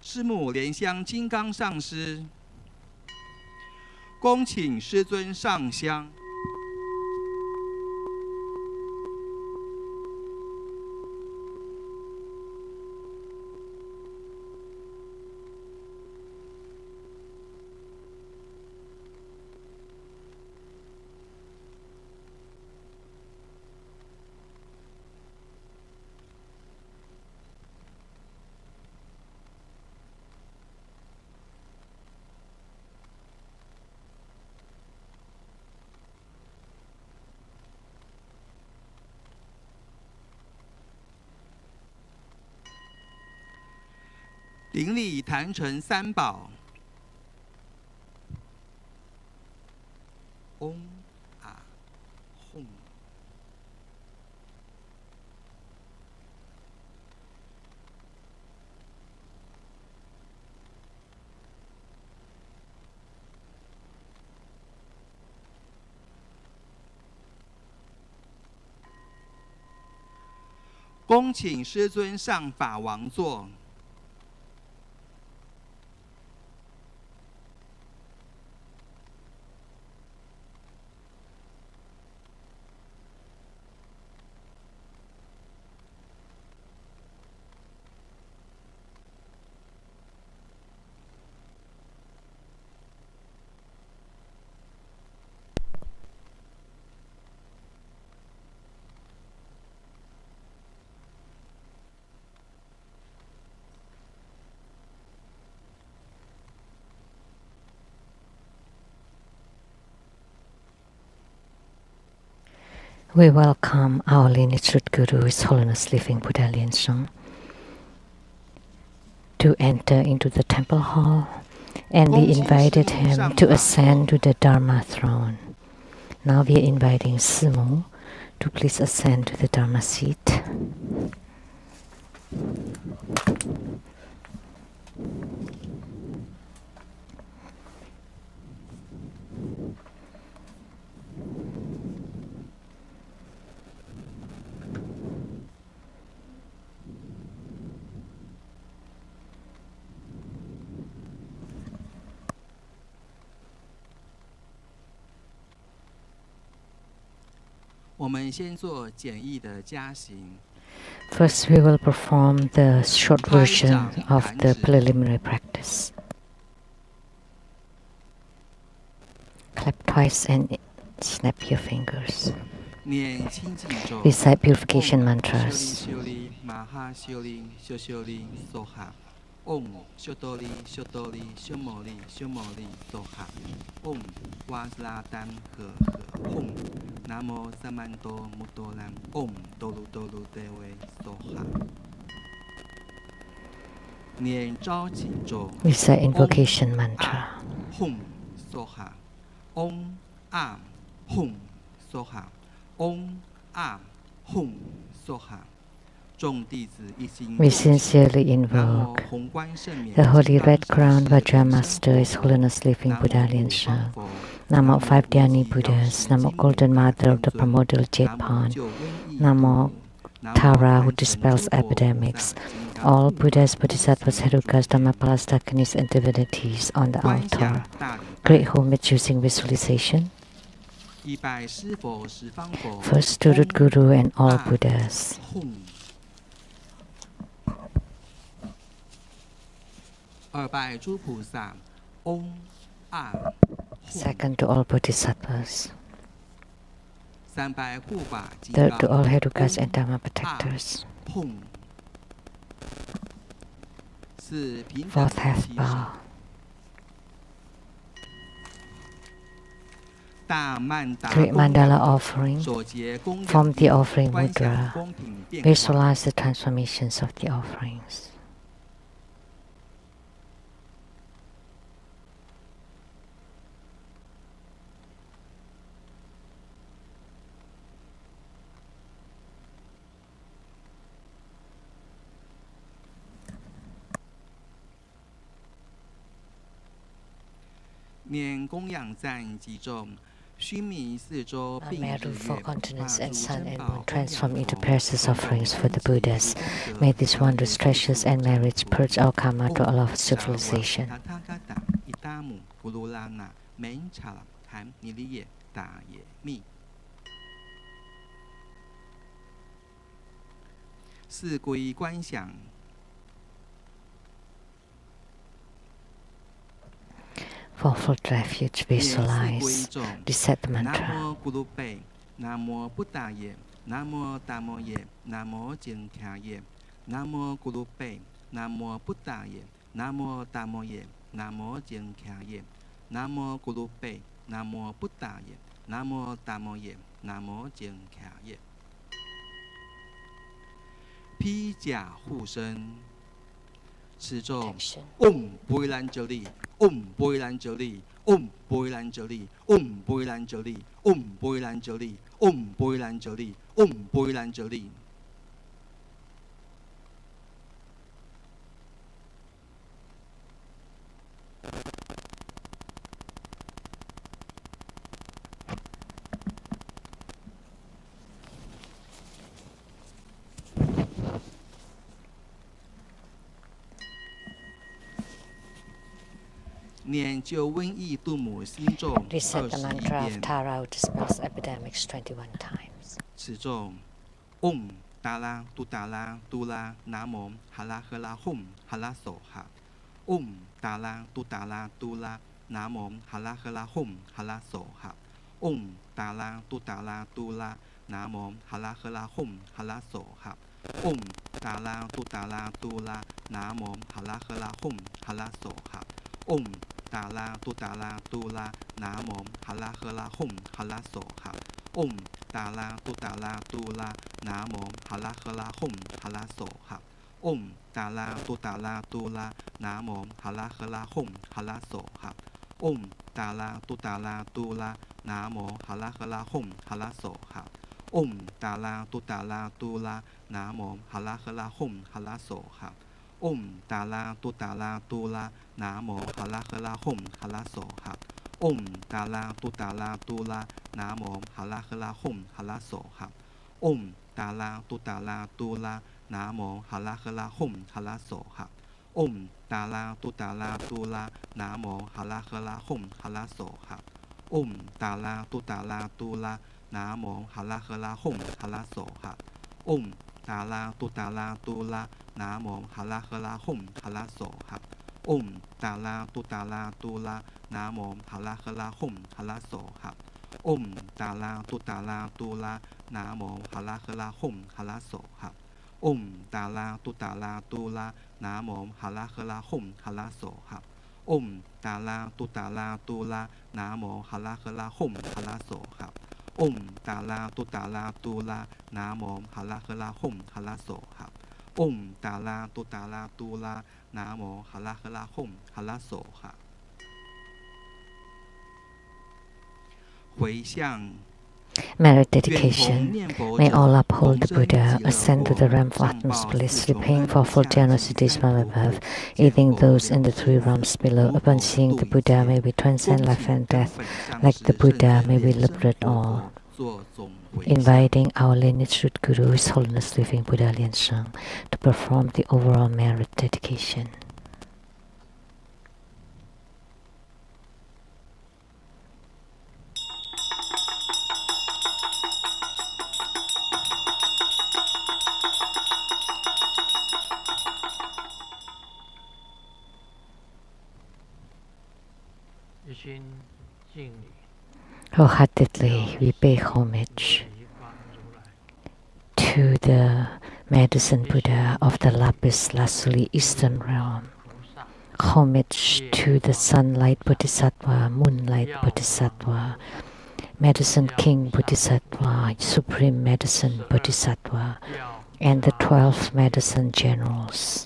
师母莲香金刚上师，恭请师尊上香。顶礼坛城三宝，嗡啊吽。恭请师尊上法王座。We welcome our lineage root Guru, His Holiness Living Buddha Liansheng, to enter into the temple hall, and we invited him to ascend to the Dharma throne. Now we are inviting Simu to please ascend to the Dharma seat. First, we will perform the short version of the preliminary practice. Clap twice and snap your fingers. Recite purification mantras. Om Shotoli Shotoli Shomoli Shomoli Soha Om Wasladan He Om Namo Samanto Mutolam Om Dolu Dolu Dewe Soha Recite invocation mantra. Hum Soha Om Am Hum Soha Om Am Hum Soha. We sincerely invoke the Holy Red Crown Vajra Master, His Holiness Living Buddha Liansheng. Namo 5 Dhyani Buddhas. Namo Golden Mother of the Primordial Jade Pond. Namo Tara, who dispels epidemics. All Buddhas, Bodhisattvas, Herukas, Dhammapalas, Dakanis, and divinities on the altar. Great homage using visualization. First to Root Guru and all Buddhas. Second to all Bodhisattvas. Third to all Herukas and Dhamma protectors. Fourth half bow. Great mandala offering. Form the offering mudra. Visualize the transformations of the offerings. May rule for continents and sun and moon transform into precious offerings for the Buddhas. May these wondrous treasures and merits purge our karma to allow civilization. For full refuge, visualize, recite the mantra. Namo Buddhaye, Namo Damoye, Namo Jinkyaye, Namo Gurupe, Namo Buddhaye, Namo Damoye, Namo Jinkyaye, Namo Gurupe, Namo Buddhaye, Namo Damoye, Namo Jinkyaye. 披甲护身，持咒 Om Bhuilanjali, Om Bhuilanjali, Om Bhuilanjali, Om Bhuilanjali, Om Bhuilanjali, Om Bhuilanjali, Om Bhuilanjali. 念救瘟疫度母心咒21 遍。Tara dispels epidemics 21 times. 此咒 Om Dala Dudala Dula Namo Hala Hala Hum Hala Soha. Om Dala Dudala Dula Namo Hala Hala Hum Hala Soha. Om Dala Dudala Dula Namo Hala Hala Hum Hala Soha. Om Dala Dudala Dula Namo Hala Hala Hum Hala Soha. Om Dala Dudala Dula Namo Hala Hala Hum Hala Soha. Om Dala Dudala Dula Namo Hala Hala Hum Hala Soha. Om Dala Dudala Dula Namo Hala Hala Hum Hala Soha. Om Dala Dudala Dula Namo Hala Hala Hum Hala Soha. Om Dala Dudala Dula Namo Hala Hala Hum Hala Soha. Om Dala Dudala Dula Namo Hala Hala Hum Hala Soha. Om Dala Dudala Dula Namo Hala Hala Hum Hala Soha. Om Dala Dudala Dula Namo Hala Hala Hum Hala Soha. Om Dala Dudala Dula Namo Hala Hala Hum Hala Soha. Om Dala Dudala Dula Namo Hala Hala Hum Hala Soha. Om Dala Dudala Dula Namo Hala Hala Hum Hala Soha. Om Dala Dudala Dula Namo Hala Hala Hum Hala Soha. Om Dala Dudala Dula Namo Hala Hala Hum Hala Soha. Om Dala Dudala Dula Namo Hala Hala Hum Hala Soha. Om Dala Dudala Dula Namo Hala Hala Hum Hala Soha. Om Dala Dudala Dula Namo Hala Hala Hum Hala Soha. Om Dala Dudala Dula Namo Hala Hala Hum Hala Soha. 回向 Merit dedication. May all uphold the Buddha, ascend to the realm of Atma's bliss, repaying for full generosities from above, aiding those in the three realms below. Upon seeing the Buddha, may we transcend life and death. Like the Buddha, may we liberate all. Inviting our lineage root Guru, His Holiness Living Buddha Liansheng, to perform the overall merit dedication. Wholeheartedly we pay homage to the medicine Buddha of the Lapis Lazuli Eastern Realm. Homage to the Sunlight Bodhisattva, Moonlight Bodhisattva, Medicine King Bodhisattva, Supreme Medicine Bodhisattva, and the 12 Medicine Generals.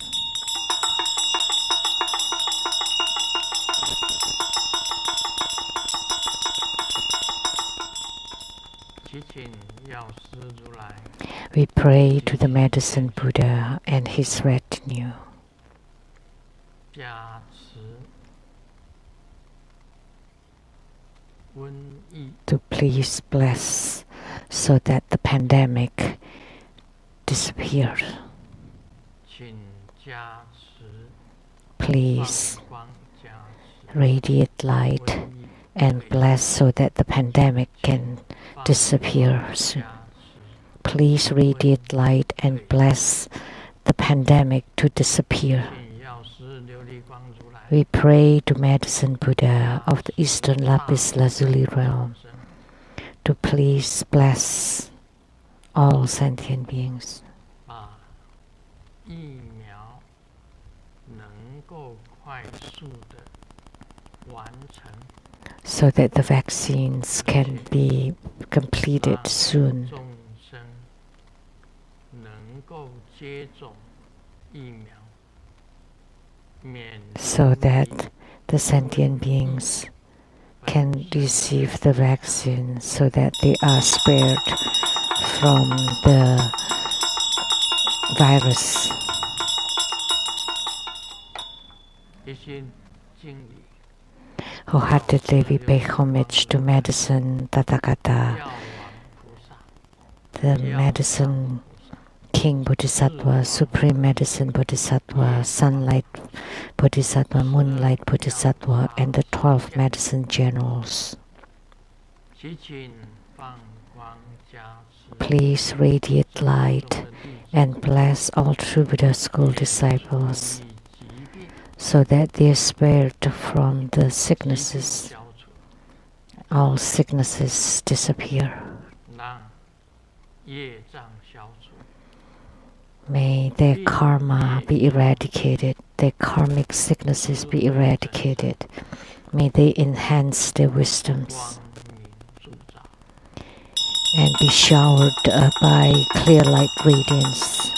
We pray to the Medicine Buddha and his retinue. to please bless so that the pandemic disappears. Please radiate light and bless so that the pandemic can disappear soon. Please radiate light and bless the pandemic to disappear. We pray to Medicine Buddha of the Eastern Lapis Lazuli realm to please bless all sentient beings. So that the vaccines can be completed soon. So that the sentient beings can receive the vaccine so that they are spared from the virus. Wholeheartedly we pay homage to Medicine Tathagata, the Medicine King Bodhisattva, Supreme Medicine Bodhisattva, Sunlight Bodhisattva, Moonlight Bodhisattva, and the 12 Medicine Generals. Please radiate light and bless all true Buddha school disciples so that they are spared from the sicknesses. All sicknesses disappear. May their karma be eradicated, their karmic sicknesses be eradicated. May they enhance their wisdoms and be showered by clear light radiance.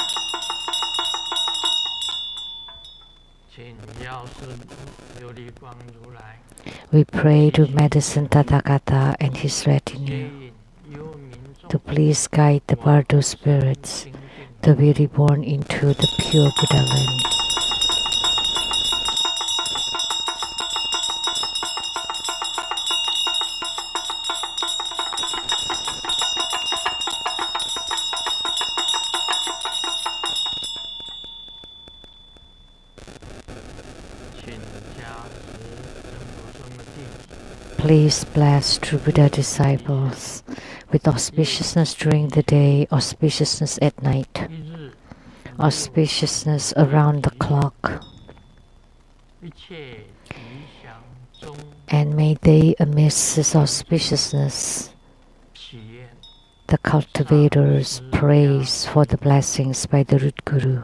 We pray to Medicine Tathagata and his retinue to please guide the Bardo spirits to be reborn into the pure Buddha land. Please bless true Buddha disciples with auspiciousness during the day, auspiciousness at night, auspiciousness around the clock. And may they, amidst this auspiciousness, the cultivators praise for the blessings by the root guru,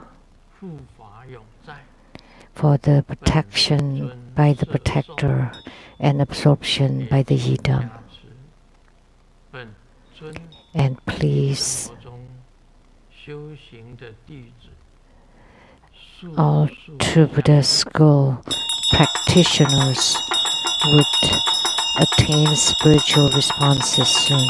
for the protection by the protector, and absorption by the yidam. And please, all true Buddha school practitioners would attain spiritual responses soon.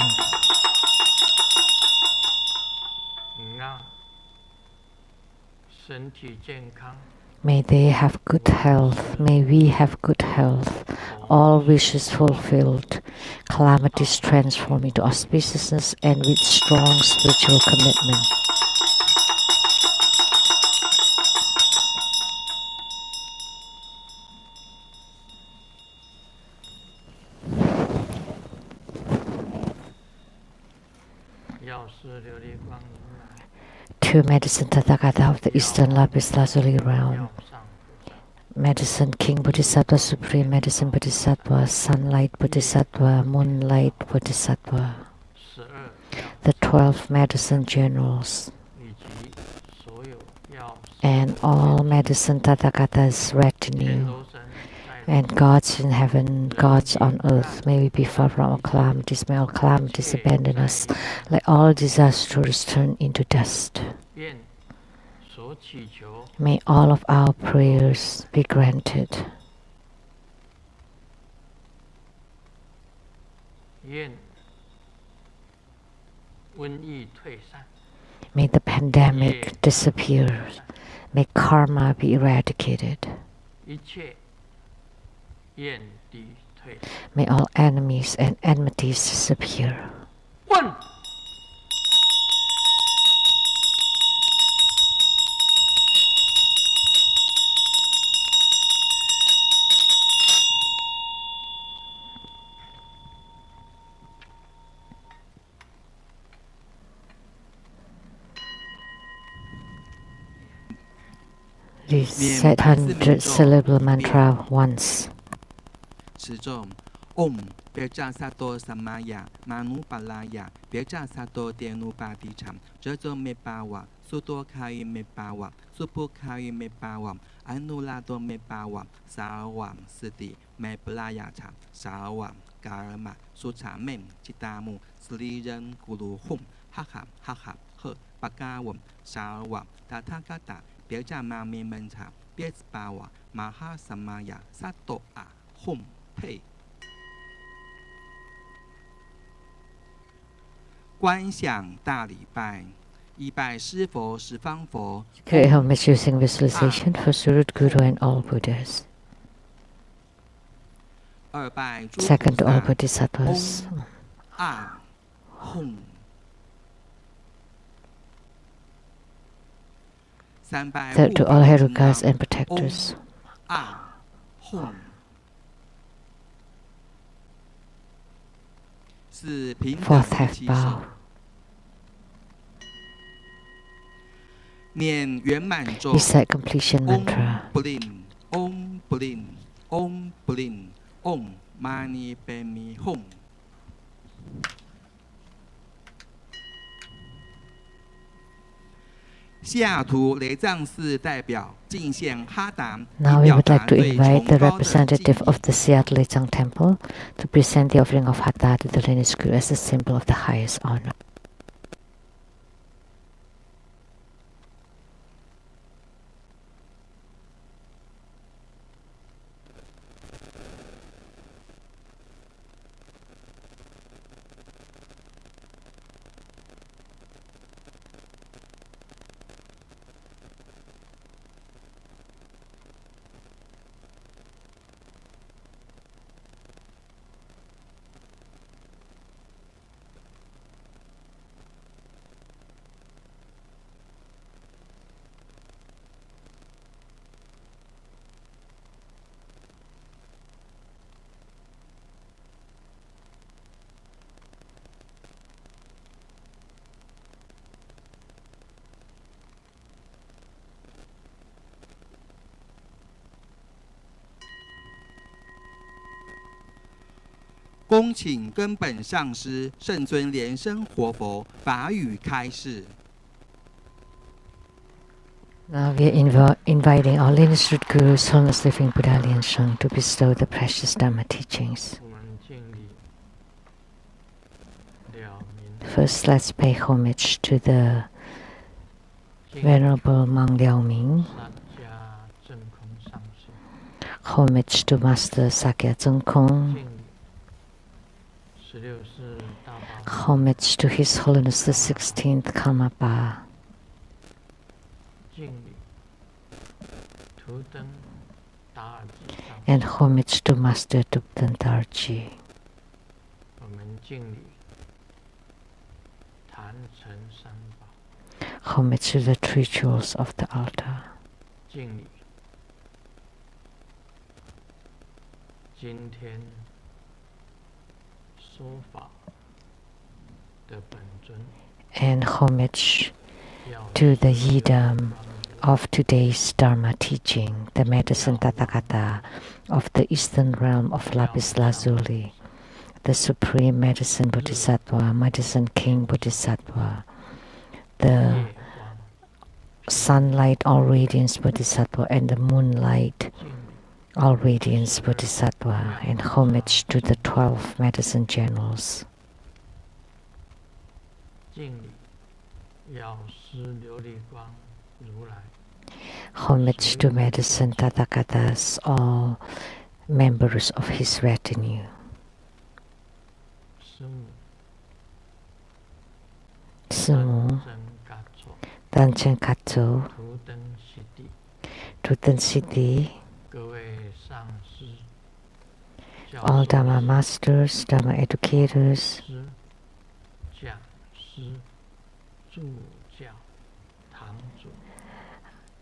May they have good health, may we have good health, all wishes fulfilled, calamities transformed into auspiciousness, and with strong spiritual commitment. To Medicine Tathagata of the Eastern Lapis Lazuli realm, Medicine King Bodhisattva, Supreme Medicine Bodhisattva, Sunlight Bodhisattva, Moonlight Bodhisattva, the 12 Medicine Generals, and all Medicine Tathagata's retinue, and gods in heaven, gods on earth, may we be far from all calamities, may all calamities abandon us, let all disasters turn into dust. May all of our prayers be granted. May the pandemic disappear. May karma be eradicated. May all enemies and enmities disappear. One. Recite 100 syllable mantra once. 持咒 Om Beja Sato Samaya Manu Palaya Beja Sato Denu Padicham Jojo Mepawa Suto Kai Mepawa Supu Kai Mepawa Anulado Mepawa Sawam Siti Mepalaya Cham Sawam Karma Sucha Mem Chitamu Sliran Guru Hum Hakam Hakam He Pakawam Sawam Tathagata Beja Mami Mencha Bespawa Maha Samaya Sato A Hum Hey 观想大礼拜，一拜师佛十方佛。 Create homage using visualization for Surut Guru and all Buddhas. 二拜诸 Second, 菩 to all 萨。 Bodhisattvas. 啊吽。三拜 Third, to 护 all 法 Herukas 成 and protectors. 啊吽。四平等 Fourth, 的 half 起 bow. 手。念圆满咒。 Recite completion Om mantra. Blim, Om Blim, Om Blim, Om Mani Padme Hum。西雅图雷藏寺代表进献哈达，以 Now we 表 would 达 like to 对 invite 崇 the 高的敬 representative 意 of the Seattle Lechang Temple to present the offering of Hatha to the lineage guru as a symbol of the highest honor. “恭请根本上师圣尊莲生活佛法语开示。” Now we are inviting our lineage root gurus, Holiness Living Buddha Lian Sheng, to bestow the precious Dharma teachings. 我们敬礼了明 First, let's pay homage to the Venerable Mang Liao Ming, 萨迦真空上师， homage to Master Sakya Zeng Kong, 敬礼16世大宝 homage to His Holiness the 16th Karmapa, 敬礼图登达尔吉上， and homage to Master Dupten Darji. 我们敬礼坛城三宝， Homage to the three jewels of the altar. 敬礼今天说法的本尊， And homage 要 to the Yidam of today's Dharma teaching, the medicine Tathagata of the eastern realm of Lapis Lazuli, the supreme medicine Bodhisattva, medicine king Bodhisattva, the 夜光 sunlight all radiance Bodhisattva, and the moonlight 敬礼 all radiance Bodhisattva, and homage to the 12 medicine generals. 敬礼药师琉璃光如来， Homage to medicine Tathagatas, all members of his retinue. 师母 Sumu, 真嘎措， Danchen Katsu, 图登西地， Tutan Siddhi, 各位上师、all Dharma masters, Dharma educators, 师、讲师、助教、堂主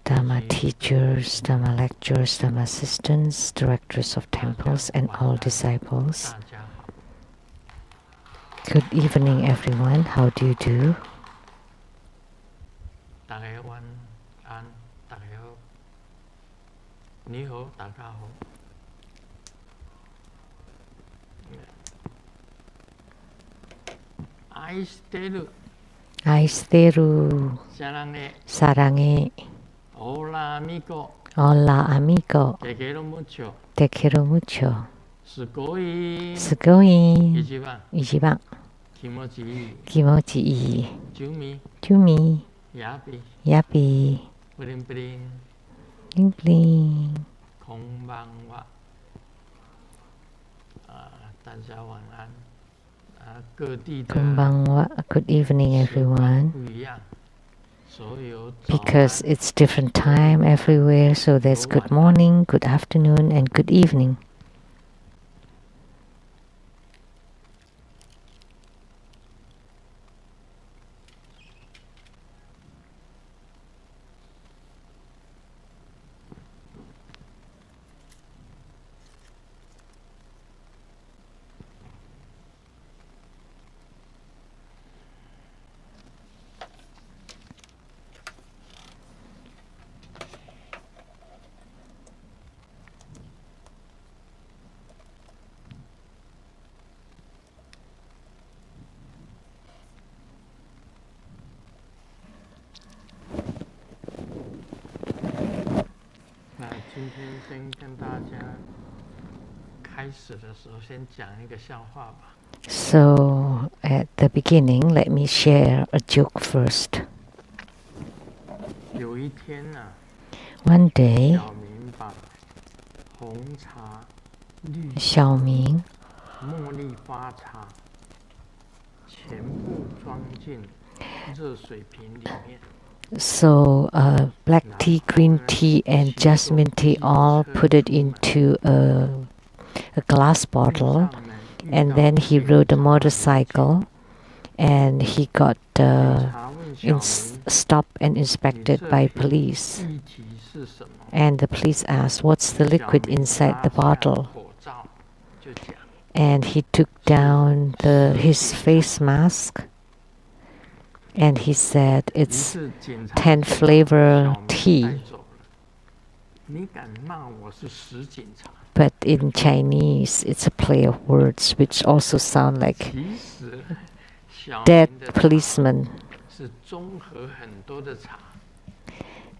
Dharma teachers, Dharma lecturers, Dharma assistants, directors of temples, and all disciples. 大家好， Good evening, everyone. How do you do? 大家晚安，大家好，你好，大家好。愛してる、 Aisteru, サランゲ、 sarange, オラミコ、 hola amigo, テケロムチョ、 te quiero mucho. すごい、 Sugoi, 一番 ichiban, 気持ちいい、 kimochi ii, ジュミ、 chumi, ヤビ、 yapi, プリンプリン、 bling bling. こんばんは。大家晚安。各地的 Konbanwa, good evening, 时光 everyone. 不一样，所有早 Because 安 it's different time everywhere, so there's good morning, good afternoon, and good evening.今天先跟大家开始的时候，先讲一个笑话吧。 So, at the beginning, let me share a joke first. 有一天呢、 One day, 小明把红茶、绿 Xiaoming 茉莉花茶全部装进热水瓶里面。 So, black tea, green tea, and jasmine tea all put it into a glass bottle, and then he rode a motorcycle, and he got stopped and inspected by police. 议题是什么？ And the police asked, "What's the liquid inside the bottle?" 口罩就讲 And he took down his face mask, and he said, 于 "It's 是警察 10 就把 flavor 小明 tea." 带走了。你敢骂我是死警察？ But in Chinese, it's a play of words, which also sound like 其实小 dead 明的茶 policeman. 是综合很多的茶，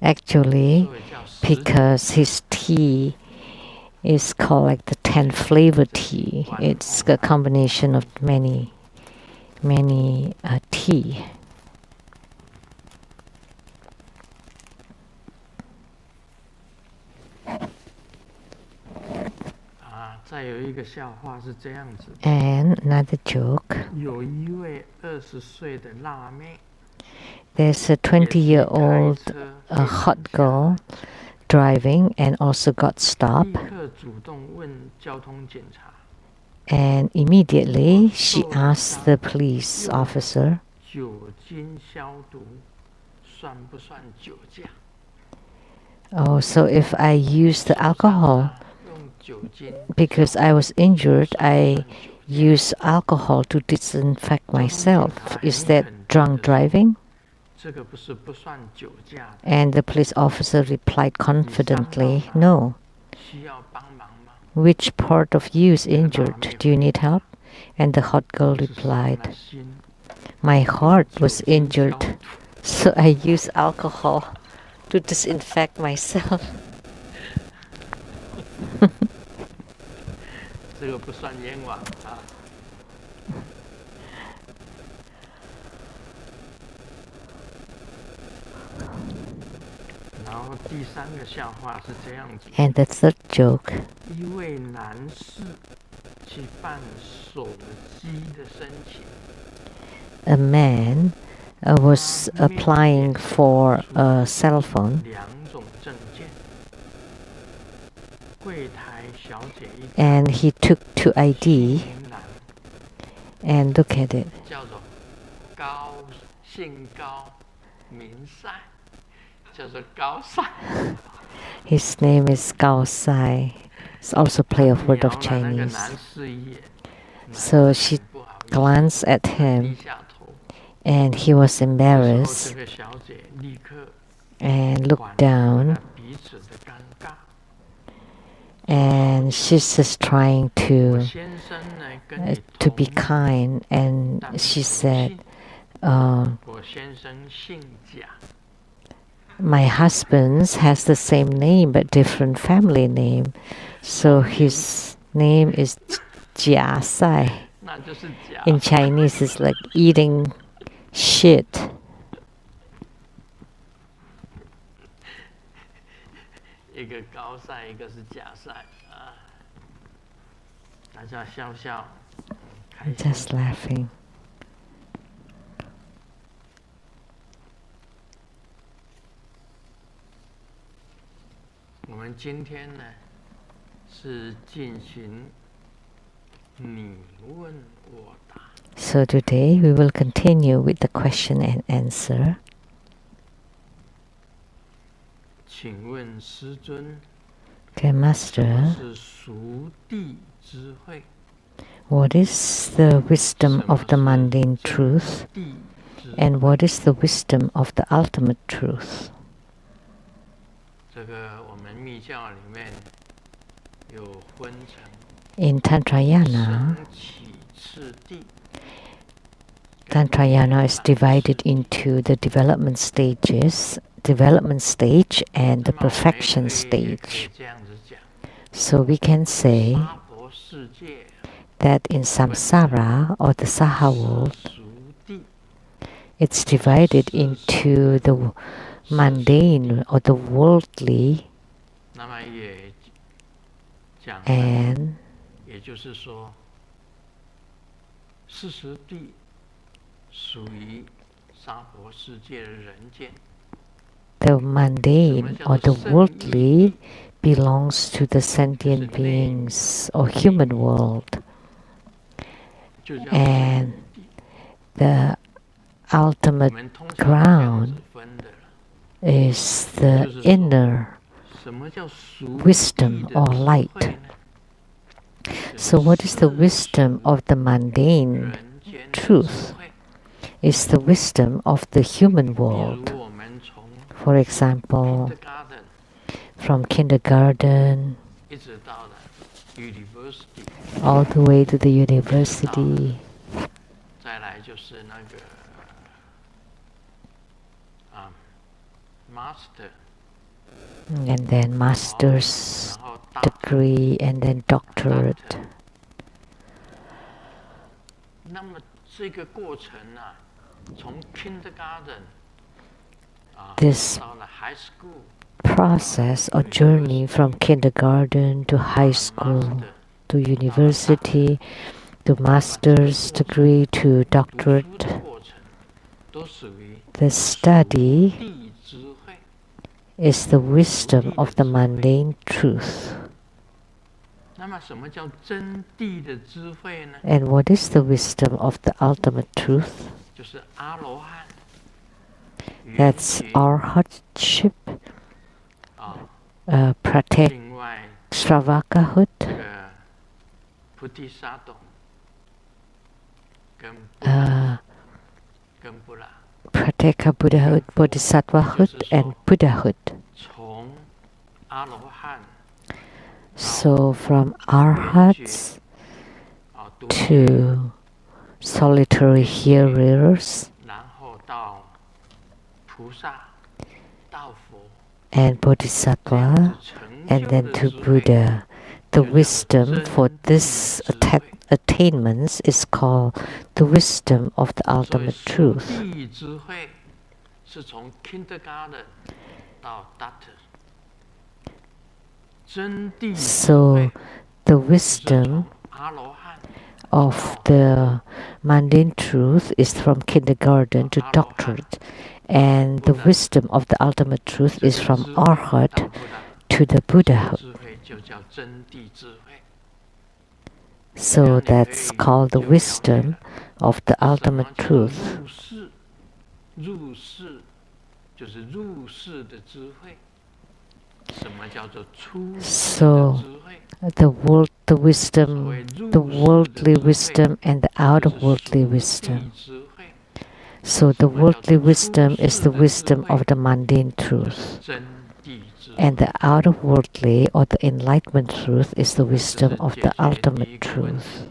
Actually, 所以叫死警察。 because his tea is called like the 10 flavor tea. It's a combination of many tea. 再有一个笑话是这样子： And another joke, 有一位20岁的辣妹， there's a 也是 20-year-old 开车 hot girl driving and also got 立 stopped. 刻主动问交通警察， And immediately she asked the police officer, 酒精消毒算不算酒驾？ "Oh, so if I use the alcohol, 用酒精 because I was injured, I use alcohol to disinfect myself. Is that drunk driving?" 这个不是不算酒驾的， And the police officer replied confidently, "No. 需要帮忙吗？ Which part of you is injured? Do you need help?" And the hot girl 是伤了 replied, 心 "My heart was 酒精消 injured, 毒 so I use alcohol to disinfect myself." 这个不算冤枉啊。然后第三个笑话是这样子： And the third joke, 一位男士去办手机的申请， a man was applying for a cell phone, 两种证件， and he took to ID and look at it. His name is Gao Sai. It's also play of word of Chinese. So she glanced at him, and he was embarrassed and looked down. And she's just trying to be kind, and she said, my husband has the same name but different family name, so his name is Jia Sai. In Chinese, it's like eating shit. Just laughing. So today we will continue with the question and answer. Okay, Master, what is the wisdom of the mundane truth, and what is the wisdom of the ultimate truth? In Tantrayana is divided into the development stage and the perfection stage. So we can say that in samsara, or the saha world, it's divided into the mundane or the worldly and the mundane or the worldly belongs to the sentient beings or human world, and the ultimate ground is the inner wisdom or light. So what is the wisdom of the mundane truth? It's the wisdom of the human world. For example, from kindergarten all the way to the university, and then master's degree, and then doctorate. This process or journey from kindergarten to high school to university to master's degree to doctorate, the study is the wisdom of the mundane truth. And what is the wisdom of the ultimate truth? That's arhatship, Stravakahood, Prateka Buddhahood, Bodhisattvahood, and Buddhahood. So from arhats to solitary hearers and Bodhisattva, and then to Buddha. The wisdom for this attainments is called the wisdom of the ultimate truth. So the wisdom of the mundane truth is from kindergarten to doctorate, and the wisdom of the ultimate truth is from arhat to the Buddhahood. So that's called the wisdom of the ultimate truth. So the wisdom, the worldly wisdom and the out-of-worldly wisdom. So the worldly wisdom is the wisdom of the mundane truth. And the out-of-worldly or the enlightenment truth is the wisdom of the ultimate truth.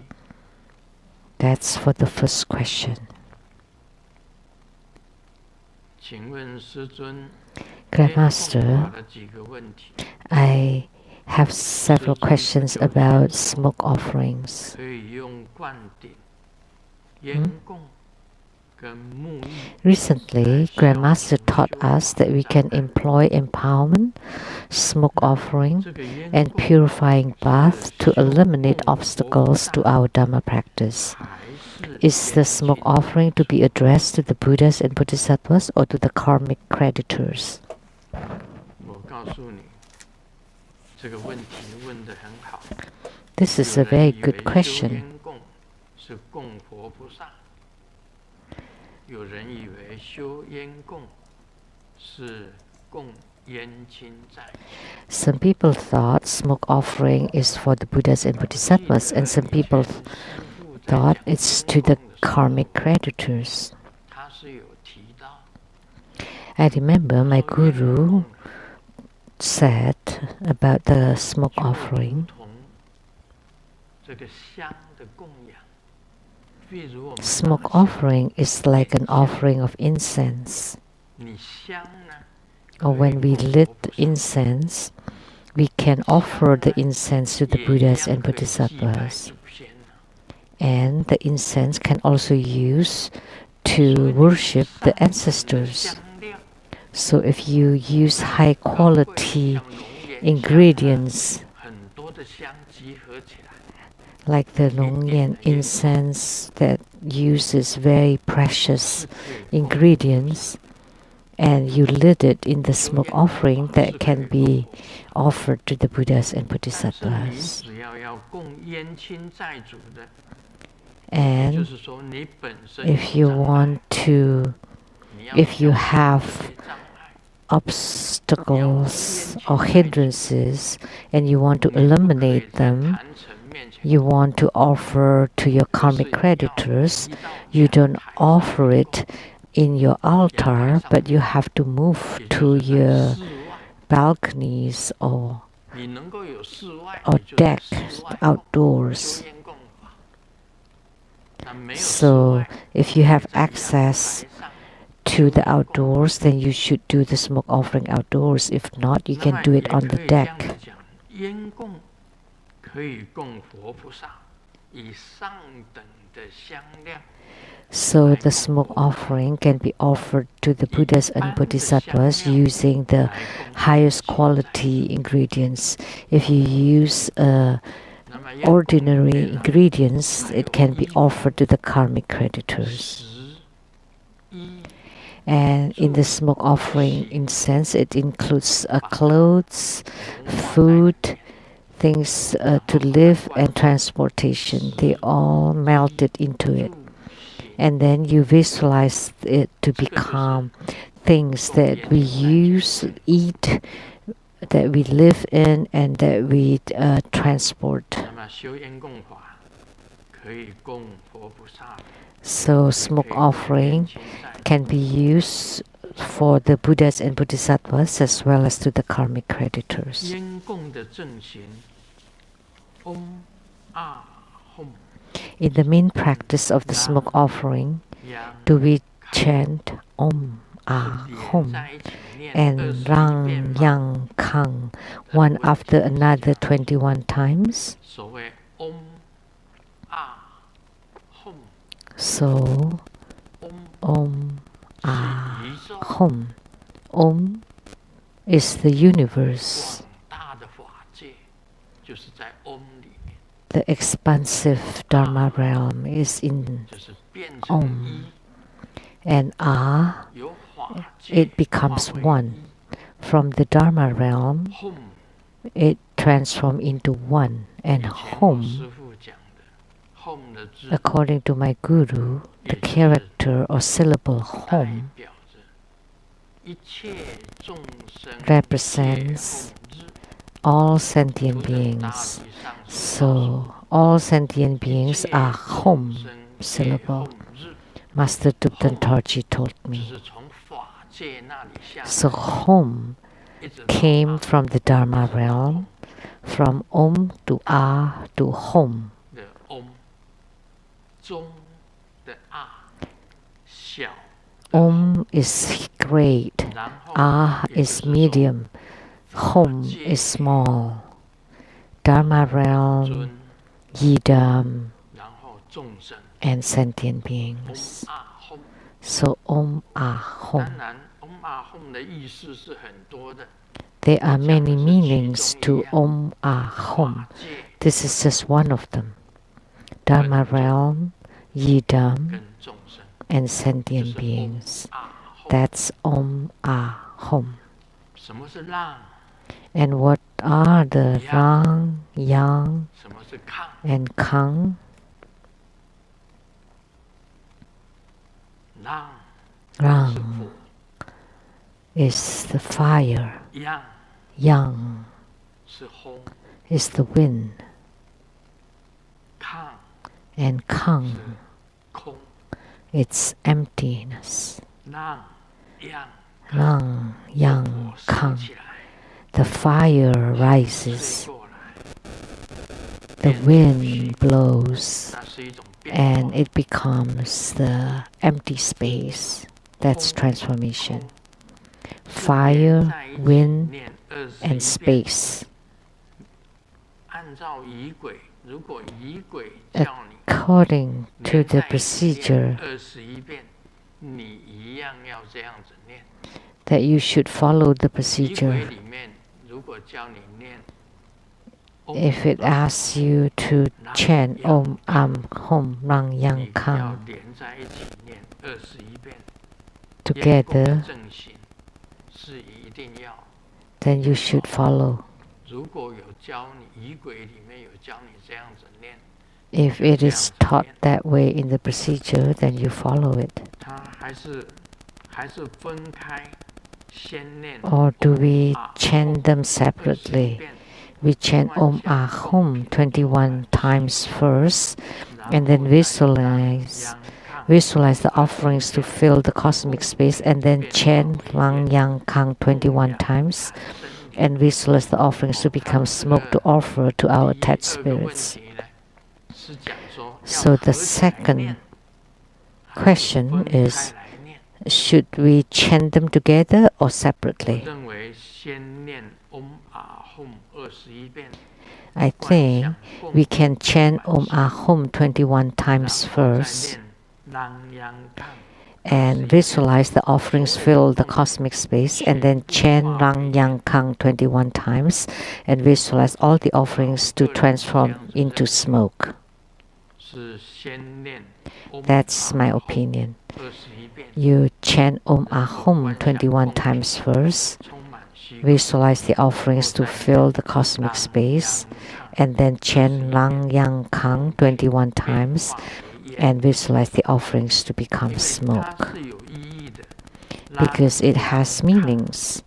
That's for the first question. Grandmaster, I have several questions about smoke offerings. Recently, Grandmaster taught us that we can employ empowerment, smoke offering, and purifying bath to eliminate obstacles to our Dharma practice. Is the smoke offering to be addressed to the Buddhas and Bodhisattvas or to the karmic creditors? This is a very good question. Some people thought smoke offering is for the Buddhas and Bodhisattvas, and some people thought it's to the karmic creditors. I remember my guru said about the smoke offering. Smoke offering is like an offering of incense. Or when we lit incense, we can offer the incense to the Buddhas and Bodhisattvas. And the incense can also use to worship the ancestors. So if you use high quality ingredients, like the Nongyan incense that uses very precious ingredients, and you lit it in the smoke offering, that can be offered to the Buddhas and Bodhisattvas. And if you have obstacles or hindrances and you want to eliminate them, you want to offer to your karmic creditors, you don't offer it in your altar, but you have to move to your balconies or deck outdoors. So if you have access to the outdoors, then you should do the smoke offering outdoors. If not, you can do it on the deck. So the smoke offering can be offered to the Buddhas and Bodhisattvas using the highest quality ingredients. If you use ordinary ingredients, it can be offered to the karmic creditors. And in the smoke offering incense, it includes clothes, food, things to live, and transportation. They all melted into it. And then you visualize it to become things that we use, eat, that we live in, and that we transport. So smoke offering can be used for the Buddhas and Bodhisattvas as well as to the karmic creditors. In the main practice of the smoke offering, do we chant Om, Ah, Hum, and Rang, Yang, Kang, one after another 21 times? So, Om, Ah, Hum. Om is the universe. The expansive Dharma realm is in Om. And Ah, it becomes one. From the Dharma realm, it transform into one, and home, according to my guru, the character or syllable home represents all sentient beings. So all sentient beings are home syllable. Master Tupten Torji told me. So home came from the Dharma realm, from Om to Ah to home. Om is great, Ah is medium, home is small. Dharma realm, Yidam, and sentient beings. So Om Ah Home. There are many meanings to Om Ah Home. This is just one of them. Dharma realm, Yidam, and sentient beings. That's Om Ah Home. And what are the Rang, Yang, and Kang? Rang is the fire. Yang is the wind. And Kang, it's emptiness. Rang, Yang, Kang. The fire rises. The wind blows. And it becomes the empty space. That's transformation. Fire, wind, and space. According to the procedure that you should follow the procedure. If it asks you to chant Om Am Hom Rang Yang Kang together, then you should follow. If it is taught that way in the procedure, then you follow it. Or do we chant them separately? We chant Om Ah Hum 21 times first, and then visualize the offerings to fill the cosmic space, and then chant Lang Yang Kang 21 times, and visualize the offerings to become smoke to offer to our attached spirits. So the second question is, should we chant them together or separately? I think we can chant Om Ah Hum 21 times first and visualize the offerings fill the cosmic space, and then chant Rang Yang Kang 21 times and visualize all the offerings to transform into smoke. That's my opinion. You chant Om Ah Hum 21 times first, visualize the offerings to fill the cosmic space, and then chant Lang Yang Kang 21 times and visualize the offerings to become smoke. Because it has meanings.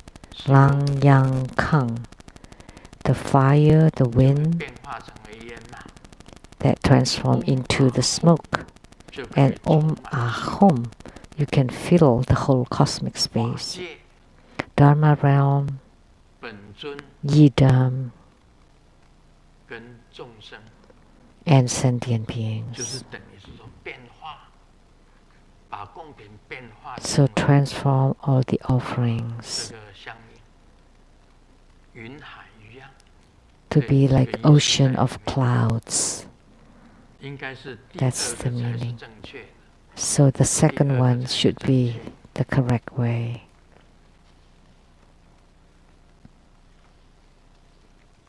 Lang Yang Kang, the fire, the wind that transform into the smoke. And Om Ah Hum, you can fill the whole cosmic space. Dharma realm, Yidam, and sentient beings. So transform all the offerings to be like ocean of clouds. That's the meaning. So the second one should be the correct way.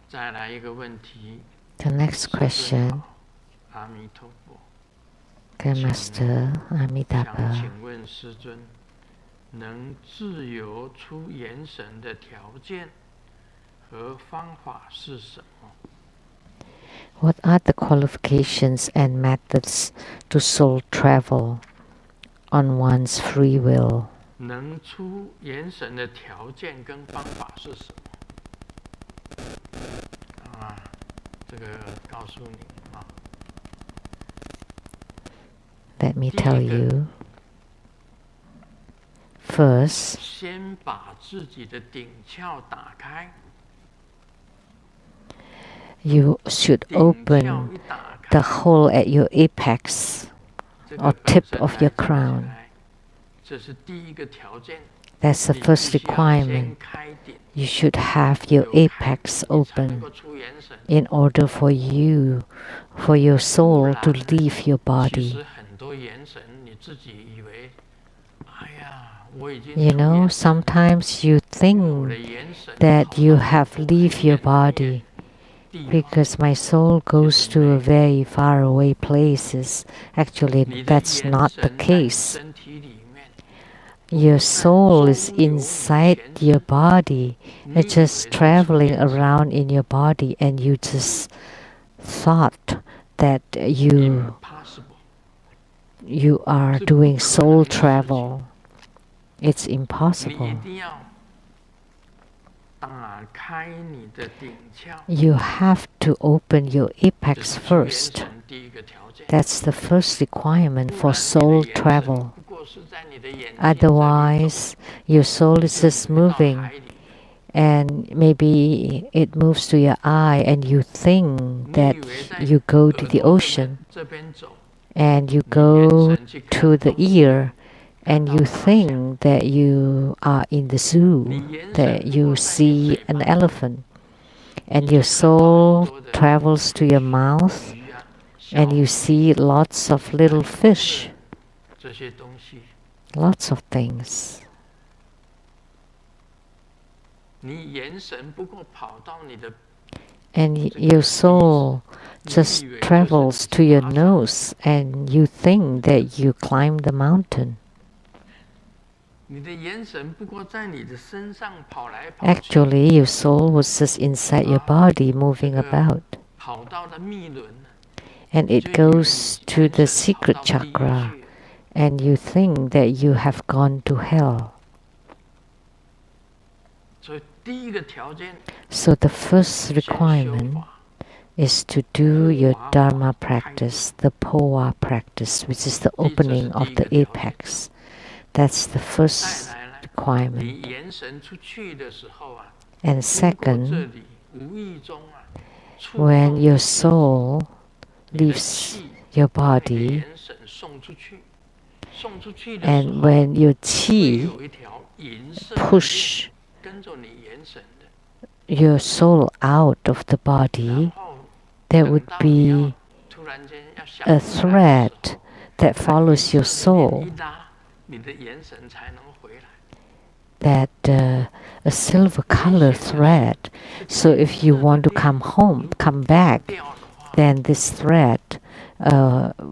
The next question, Grandmaster Amitabha, 能自由出元神的条件和方法是什么？ What are the qualifications and methods to soul travel on one's free will? 能出元神的条件跟方法是什么？啊，这个告诉你啊。Let me tell you. First, 先把自己的顶窍打开。 you should open the hole at your apex or tip of your crown. That's the first requirement. You should have your apex open in order for you, for your soul to leave your body. You know, sometimes you think that you have leave your body because my soul goes to very far away places. Actually, that's not the case. Your soul is inside your body. It's just traveling around in your body, and you just thought that you are doing soul travel. It's impossible. You have to open your apex first. That's the first requirement for soul travel. Otherwise, your soul is just moving, and maybe it moves to your eye, and you think that you go to the ocean, and you go to the ear, and you think that you are in the zoo, that you see an elephant, and your soul travels to your mouth, and you see lots of little fish, lots of things. And your soul just travels to your nose, and you think that you climb the mountain. Actually, your soul was just inside your body moving about. And it goes to the secret chakra, and you think that you have gone to hell. So the first requirement is to do your Dharma practice, the Powa practice, which is the opening of the apex. That's the first requirement. And second, when your soul leaves your body, and when your chi push your soul out of the body, there would be a thread that follows your soul, that a silver color thread. So if you want to come home, come back, then this thread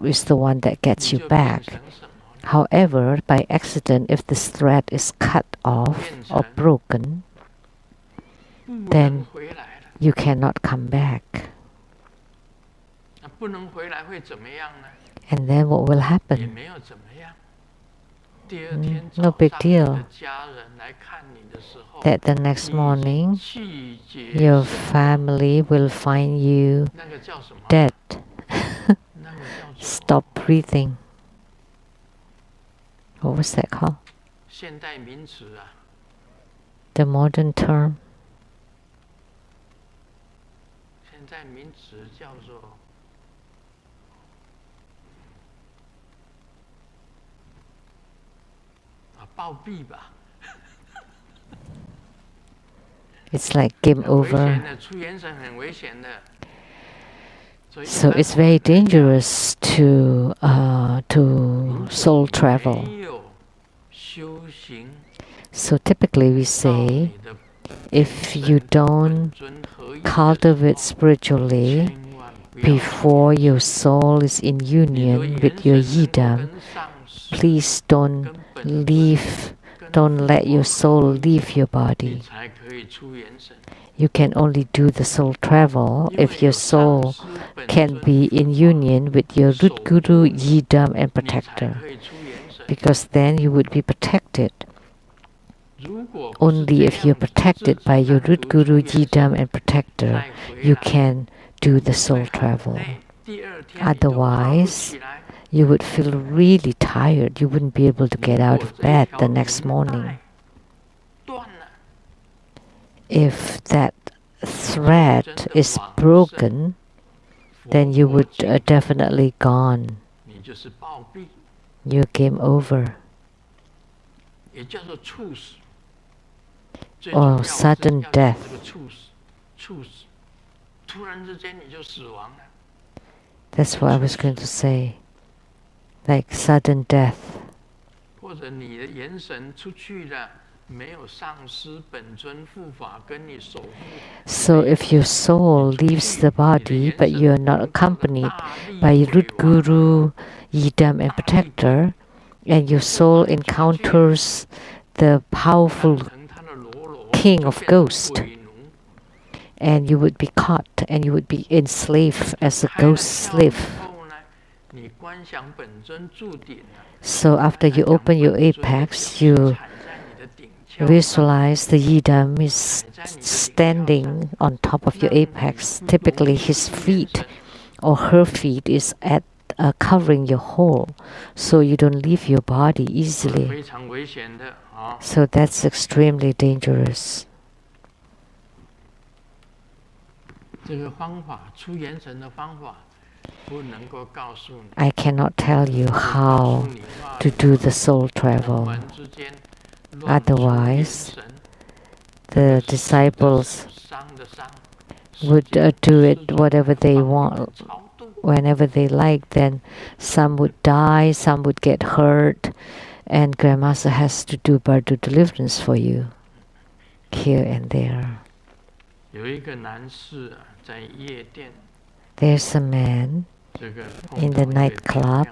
is the one that gets you back. However, by accident, if this thread is cut off or broken, then you cannot come back. And then what will happen? No big deal. That the next morning, your family will find you dead. Stop breathing. What was that called? The modern term. It's like game over. So it's very dangerous to soul travel. So typically we say, if you don't cultivate spiritually before your soul is in union with your yidam, please don't leave don't let your soul leave your body. You can only do the soul travel if your soul can be in union with your root guru, yidam, and protector, because then you would be protected. Only if you're protected by your root guru, yidam, and protector, you can do the soul travel. Otherwise, you would feel really tired. You wouldn't be able to get out of bed the next morning. If that thread is broken, then you would definitely gone. You're game over. Or sudden death. That's what I was going to say. Like sudden death. So if your soul leaves the body, but you are not accompanied by your root guru, yidam, and protector, and your soul encounters the powerful king of ghosts, and you would be caught and you would be enslaved as a ghost slave. So after you open your apex, you visualize the yidam is standing on top of your apex. Typically his feet or her feet is at covering your hole, so you don't leave your body easily. So that's extremely dangerous. I cannot tell you how to do the soul travel. Otherwise, the disciples would do it whatever they want, whenever they like. Then some would die, some would get hurt, and Grandmaster has to do bardo deliverance for you, here and there. There's a man in the nightclub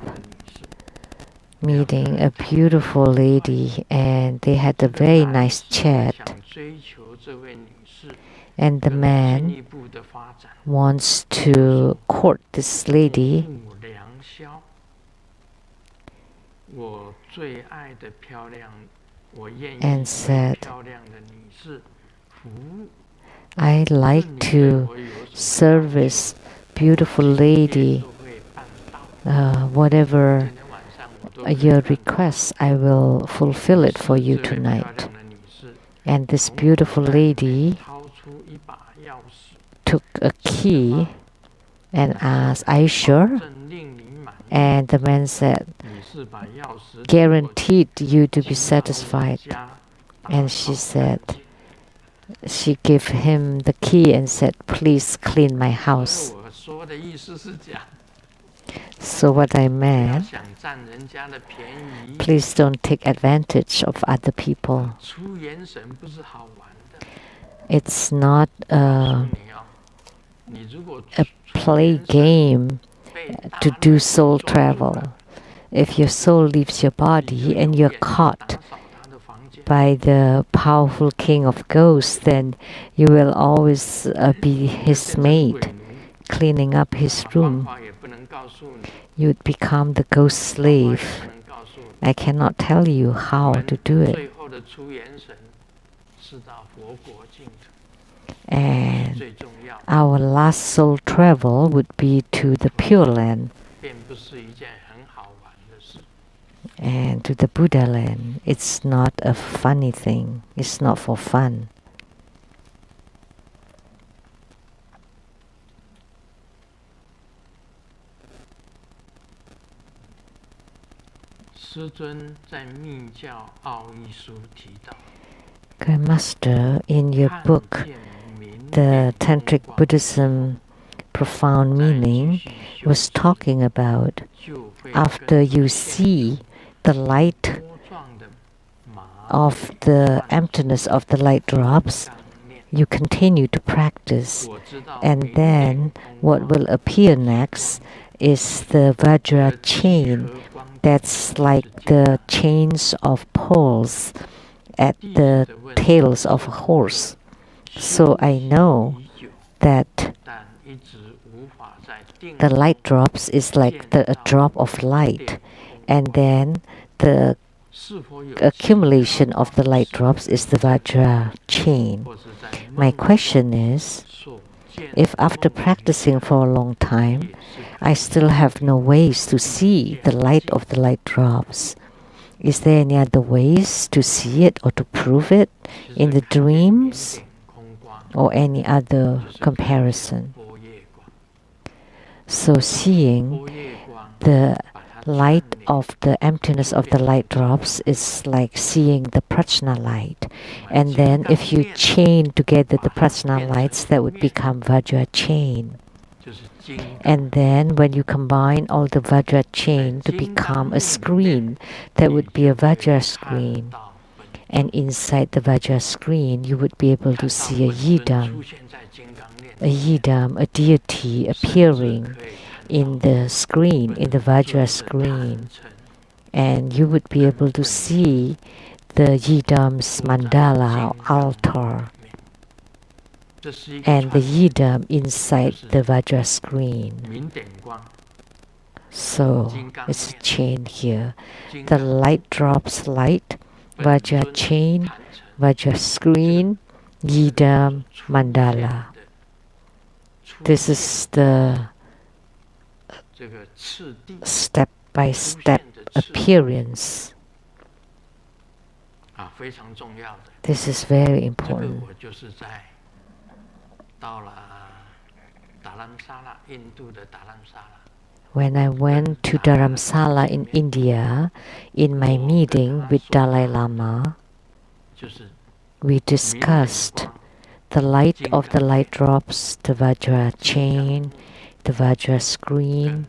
meeting a beautiful lady, and they had a very nice chat. And the man wants to court this lady and said, I like to service beautiful lady, whatever your request, I will fulfill it for you tonight. And this beautiful lady took a key and asked, are you sure? And the man said, guaranteed you to be satisfied. And she said, she gave him the key and said, please clean my house. So what I meant, please don't take advantage of other people. It's not a play game to do soul travel. If your soul leaves your body and you're caught by the powerful king of ghosts, then you will always be his maid, cleaning up his room. You would become the ghost slave. I cannot tell you how to do it. And our last soul travel would be to the Pure Land and to the Buddha land. It's not a funny thing. It's not for fun. Grandmaster, in your book, The Tantric Buddhism Profound Meaning, was talking about after you see the light of the emptiness of the light drops, you continue to practice, and then what will appear next is the Vajra chain. That's like the chains of poles at the tails of a horse. So I know that the light drops is like a drop of light, and then the accumulation of the light drops is the Vajra chain. My question is, if after practicing for a long time, I still have no ways to see the light of the light drops, is there any other ways to see it or to prove it in the dreams or any other comparison? So seeing the light of the emptiness of the light drops is like seeing the prajna light. And then if you chain together the prajna lights, that would become Vajra chain. And then when you combine all the Vajra chain to become a screen, that would be a Vajra screen. And inside the Vajra screen, you would be able to see a yidam, a deity appearing in the screen, in the Vajra screen. And you would be able to see the yidam's mandala altar and the yidam inside the Vajra screen. So it's a chain here. The light drops light, Vajra chain, Vajra screen, yidam, mandala. This is the step-by-step appearance. This is very important. When I went to Dharamsala in India, in my meeting with Dalai Lama, we discussed the light of the light drops, the Vajra chain, the Vajra screen,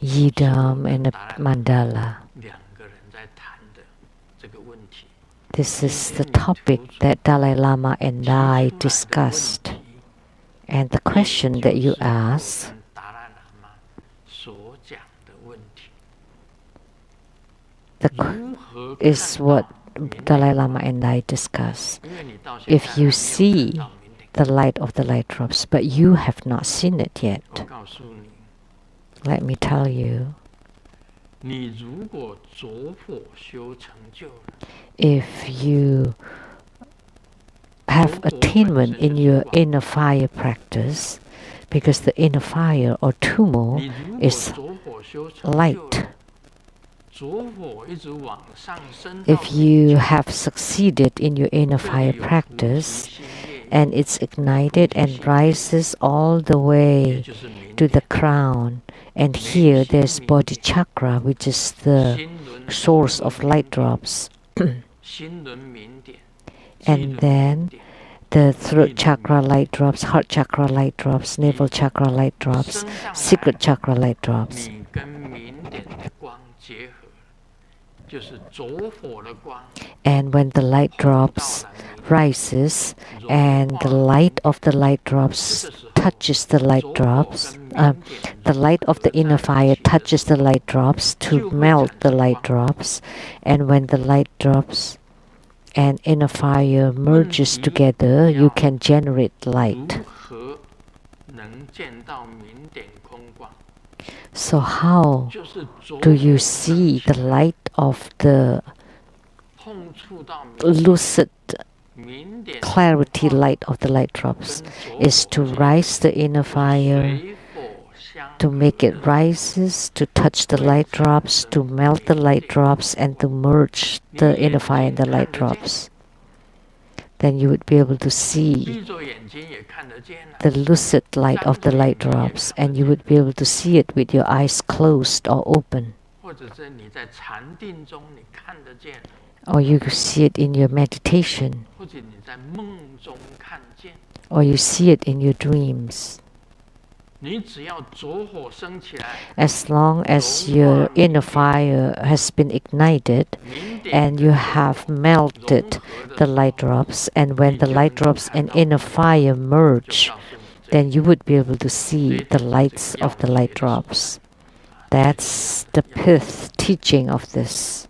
yidam, and a mandala. This is the topic that Dalai Lama and I discussed. And the question that you ask is what Dalai Lama and I discuss. If you see the light of the light drops, but you have not seen it yet, let me tell you, if you have attainment in your inner fire practice, because the inner fire or tumo is light. If you have succeeded in your inner fire practice, and it's ignited and rises all the way to the crown, and here there's body chakra, which is the source of light drops. And then the throat chakra light drops, heart chakra light drops, navel chakra light drops, secret chakra light drops. And when the light drops rises and the light of the light drops touches the light drops, the light of the inner fire touches the light drops to melt the light drops, and when the light drops and inner fire merges together, you can generate light. So how do you see the light of the lucid clarity light of the light drops? Is to rise the inner fire, to make it rises, to touch the light drops, to melt the light drops, and to merge the inner fire and the light drops. Then you would be able to see the lucid light of the light drops, and you would be able to see it with your eyes closed or open. Or you could see it in your meditation, or you see it in your dreams. As long as your inner fire has been ignited and you have melted the light drops, and when the light drops and inner fire merge, then you would be able to see the lights of the light drops. That's the pith teaching of this.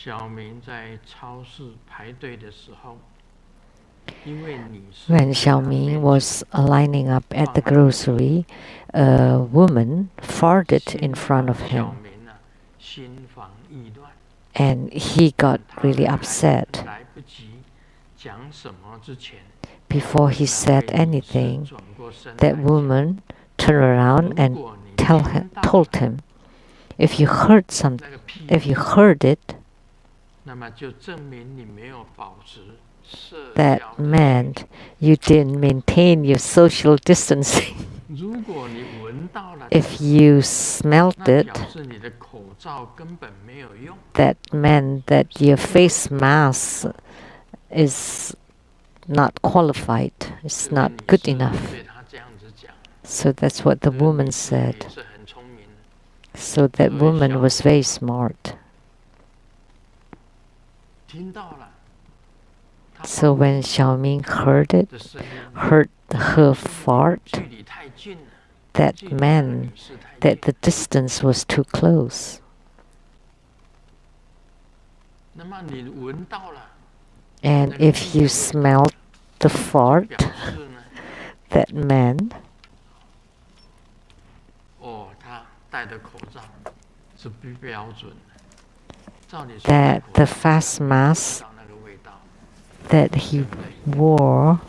When Xiaoming was lining up at the grocery, a woman farted in front of him, and he got really upset. Before he said anything, that woman turned around and told him, if you heard it, that meant you didn't maintain your social distancing. If you smelled it, that meant that your face mask is not qualified, it's not good enough. So that's what the woman said. So that woman was very smart. So when Xiaoming heard her fart, that meant that the distance was too close. And if you smelled the fart, that meant that the face mask that he wore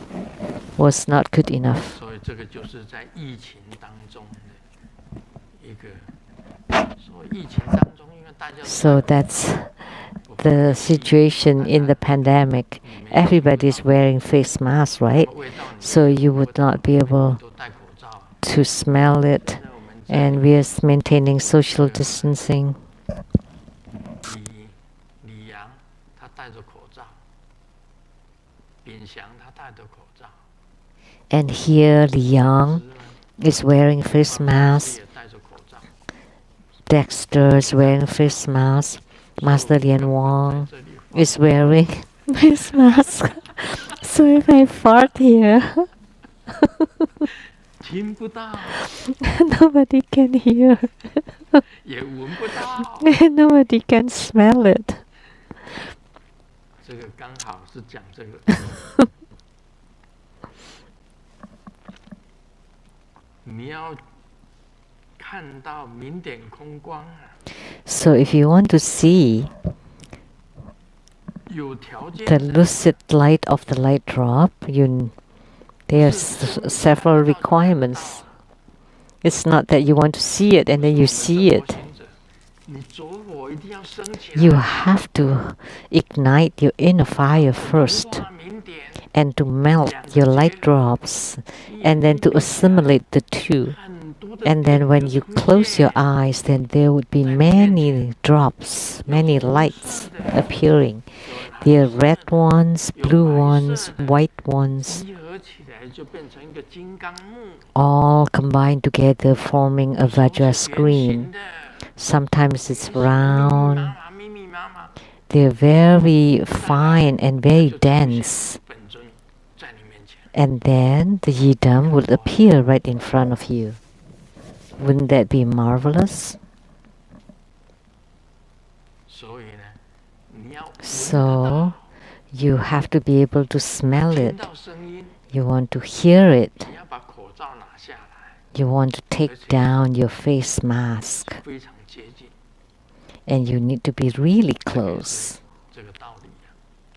was not good enough. So that's the situation in the pandemic. Everybody's wearing face masks, right? So you would not be able to smell it, and we are maintaining social distancing. And here Liang is wearing face mask. Dexter is wearing face mask. Master Lian Wang is wearing face mask. So if I fart here, nobody can hear. Nobody can smell it. So if you want to see the lucid light of the light drop, there's several requirements. It's not that you want to see it and then you see it. You have to ignite your inner fire first, and to melt your light drops, and then to assimilate the two. And then when you close your eyes, then there would be many drops, many lights appearing. There are red ones, blue ones, white ones, all combined together forming a Vajra screen. Sometimes it's round. They're very fine and very dense. And then the Yidam will appear right in front of you. Wouldn't that be marvelous? So you have to be able to smell it. You want to hear it. You want to take down your face mask. And you need to be really close.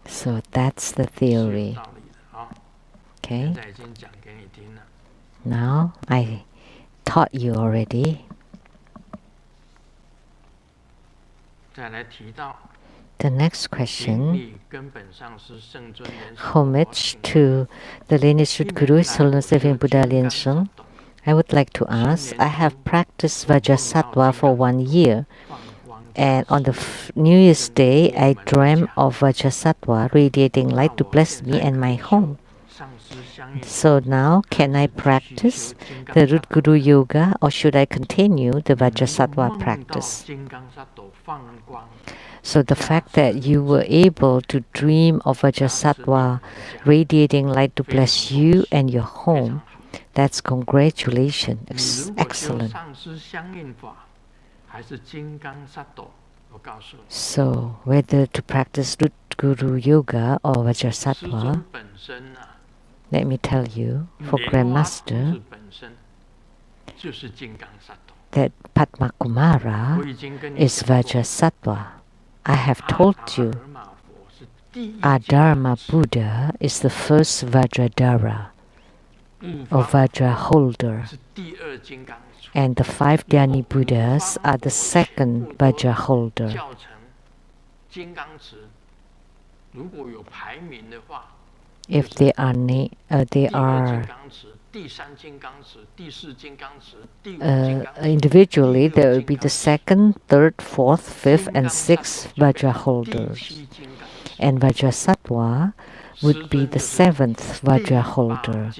So that's the theory. Okay? Now I taught you already. The next question, homage to the lineage root Guru, His Holiness Living Buddha Lien Sheng. I would like to ask, I have practiced Vajrasattva for 1 year, and on the New Year's Day, I dreamt of Vajrasattva radiating light to bless me and my home. So now, can I practice the Root Guru Yoga, or should I continue the Vajrasattva practice? So the fact that you were able to dream of Vajrasattva radiating light to bless you and your home, that's congratulations. Excellent. So, whether to practice Root Guru Yoga or Vajrasattva, let me tell you, for Grandmaster, that Padma Kumara is Vajrasattva. I have told you, Adharma Buddha is the first Vajradhara, or Vajra holder, and the 5 Dhyani Buddhas are the second Vajra holder. If they are individually, there will be the 2nd, 3rd, 4th, 5th, and 6th Vajra holders. And Vajrasattva would be the 7th Vajra holder.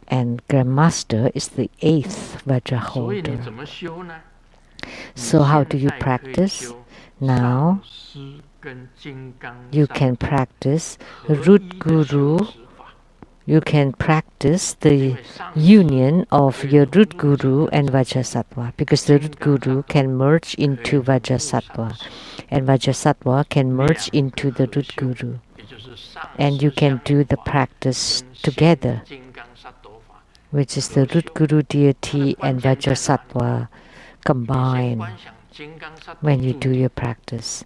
And Grandmaster is the 8th Vajra holder. So how do you practice? Now, you can practice Root Guru. You can practice the union of your Root Guru and Vajrasattva, because the Root Guru can merge into Vajrasattva, and Vajrasattva can merge into the Root Guru. And you can do the practice together, which is the Root Guru deity and Vajrasattva combined when you do your practice.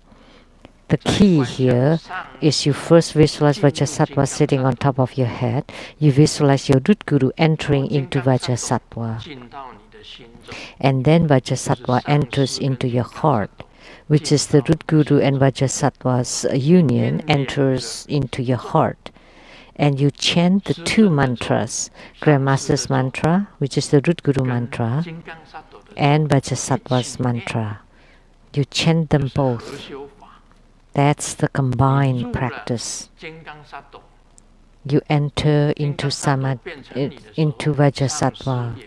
The key here is you first visualize Vajrasattva sitting on top of your head. You visualize your Root Guru entering into Vajrasattva. And then Vajrasattva enters into your heart, which is the Root Guru and Vajrasattva's union enters into your heart. And you chant the 2 mantras, Grandmaster's mantra, which is the Root Guru mantra, and Vajrasattva's mantra. You chant them both. That's the combined practice. You enter into Vajrasattva.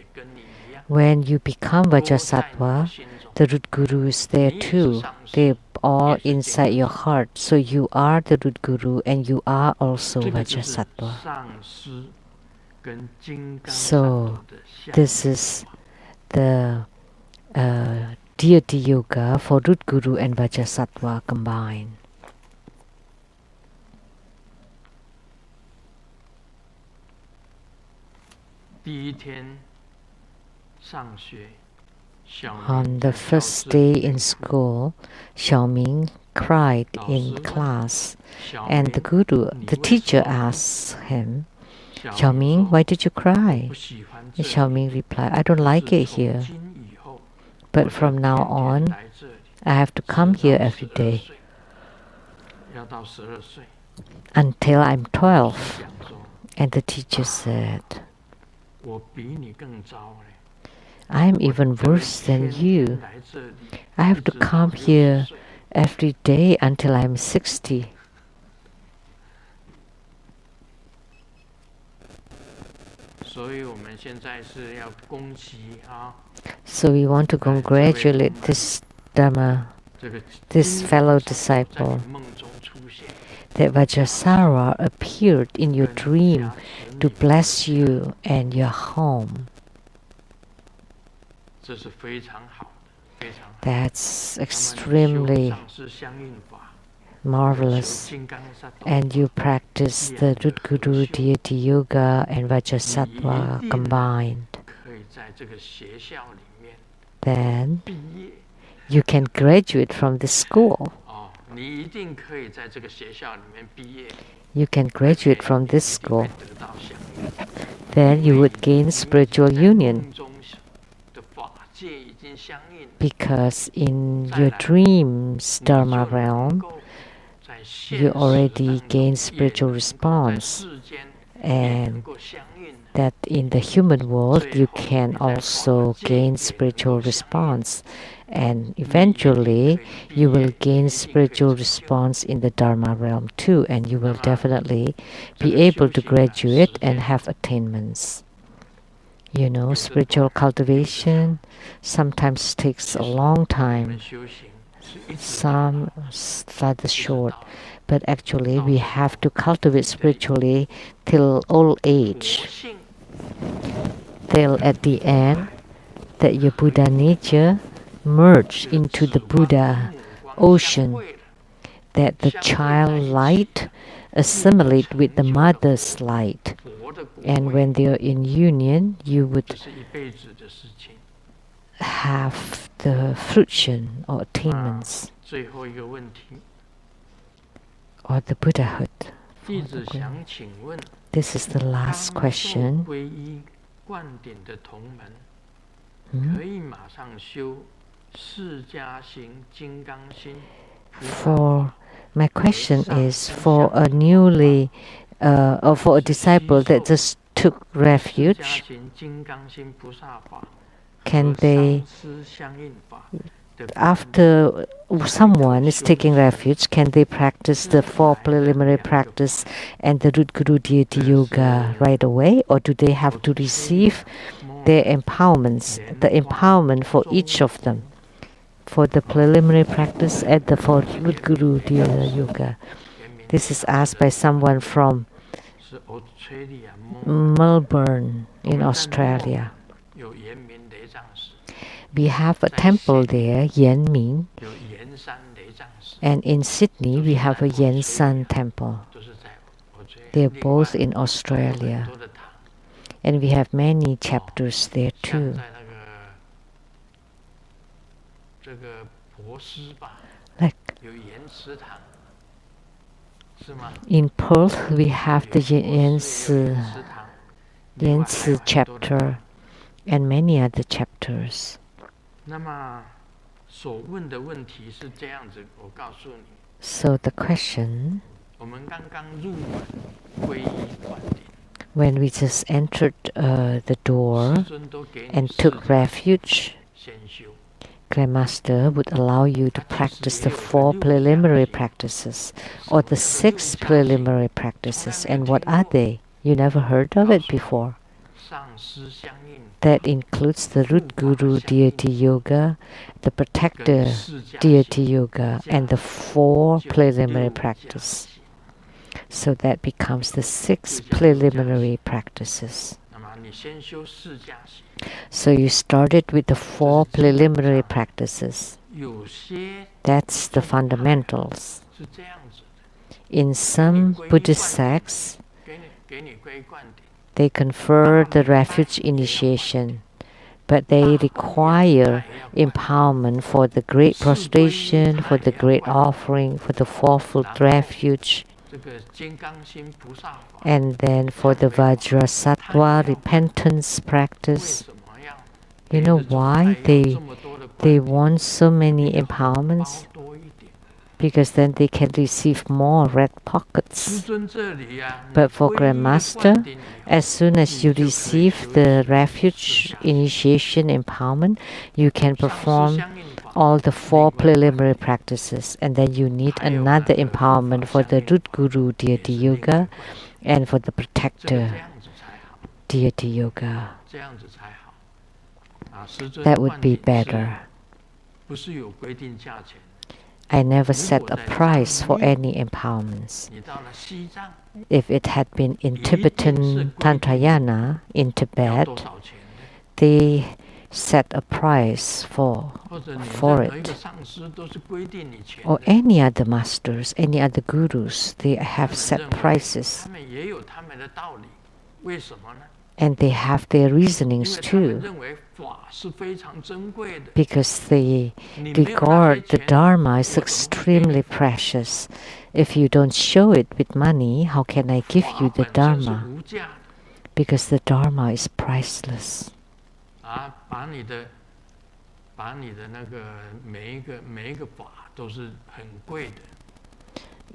When you become Vajrasattva, the Root Guru is there too. They're all inside your heart. So you are the Root Guru and you are also Vajrasattva. So this is the deity yoga for Root Guru and Vajrasattva combined. On the first day in school, Xiaoming cried in class, and the teacher asked him, Xiaoming, why did you cry? And Xiaoming replied, I don't like it here. But from now on, I have to come here every day until I'm 12. And the teacher said, I'm even worse than you. I have to come here every day until I'm 60. So we want to congratulate this Dharma, this fellow disciple, that Vajrasara appeared in your dream to bless you and your home. That's extremely marvelous. And you practice the Root Guru deity yoga and Vajrasattva combined. Then you can graduate from the school. You can graduate from this school. Then you would gain spiritual union. Because in your dreams Dharma realm, you already gain spiritual response. And that in the human world you can also gain spiritual response. And eventually you will gain spiritual response in the Dharma realm too, and you will definitely be able to graduate and have attainments. You know, spiritual cultivation sometimes takes a long time, some rather short, but actually we have to cultivate spiritually till old age, till at the end that your Buddha nature merge into the Buddha ocean that the child light assimilate with the mother's light. And when they are in union, you would have the fruition or attainments or the Buddhahood. This is the last question. For my question is for a newly or for a disciple that just took refuge, can they, after someone is taking refuge, can they practice the 4 preliminary practice and the Root Guru Deity Yoga right away, or do they have to receive their empowerments, the empowerment for each of them, for the preliminary practice and the for Root Guru Deity Yoga? This is asked by someone from Melbourne in Australia. We have a temple there, Yen Ming, and in Sydney we have a Yen San temple. They're both in Australia, and we have many chapters there too. Like in Perth, we have the Yansi chapter and many other chapters. So the question, when we just entered the door and took refuge, Grandmaster would allow you to practice the 4 preliminary practices or the 6 preliminary practices. And what are they? You never heard of it before. That includes the Root Guru Deity Yoga, the Protector Deity Yoga, and the 4 preliminary practice. So that becomes the 6 preliminary practices. So you started with the 4 preliminary practices. That's the fundamentals. In some Buddhist sects, they confer the refuge initiation, but they require empowerment for the great prostration, for the great offering, for the 4-fold refuge, and then for the Vajrasattva repentance practice. You know why they want so many empowerments? Because then they can receive more red pockets. But for Grandmaster, as soon as you receive the refuge initiation empowerment, you can perform all the 4 preliminary practices, and then you need another empowerment for the Root Guru Deity Yoga and for the Protector Deity Yoga. That would be better. I never set a price for any empowerments. If it had been in Tibetan Tantrayana in Tibet, they set a price for it. Or any other masters, any other gurus, they have set prices. And they have their reasonings too, because they regard the Dharma as extremely precious. If you don't show it with money, how can I give you the Dharma? Because the Dharma is priceless.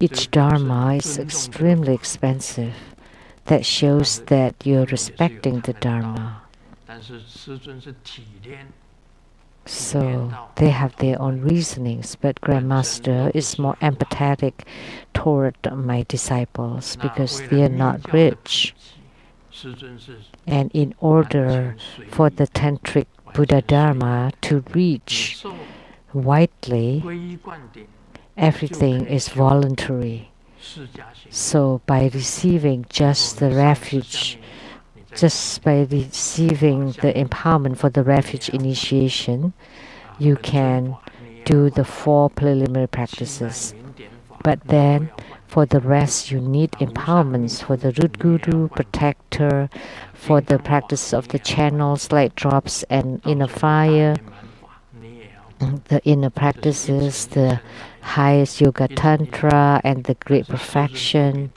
Each Dharma is extremely expensive. That shows that you're respecting the Dharma. So they have their own reasonings, but Grandmaster is more empathetic toward my disciples because they are not rich. And in order for the Tantric Buddha Dharma to reach widely, everything is voluntary. So by receiving just the refuge, just by receiving the empowerment for the refuge initiation, you can do the 4 preliminary practices. But then, for the rest, you need empowerments for the root guru, protector, for the practice of the channels, light drops, and inner fire, the inner practices, the highest yoga tantra, and the great perfection.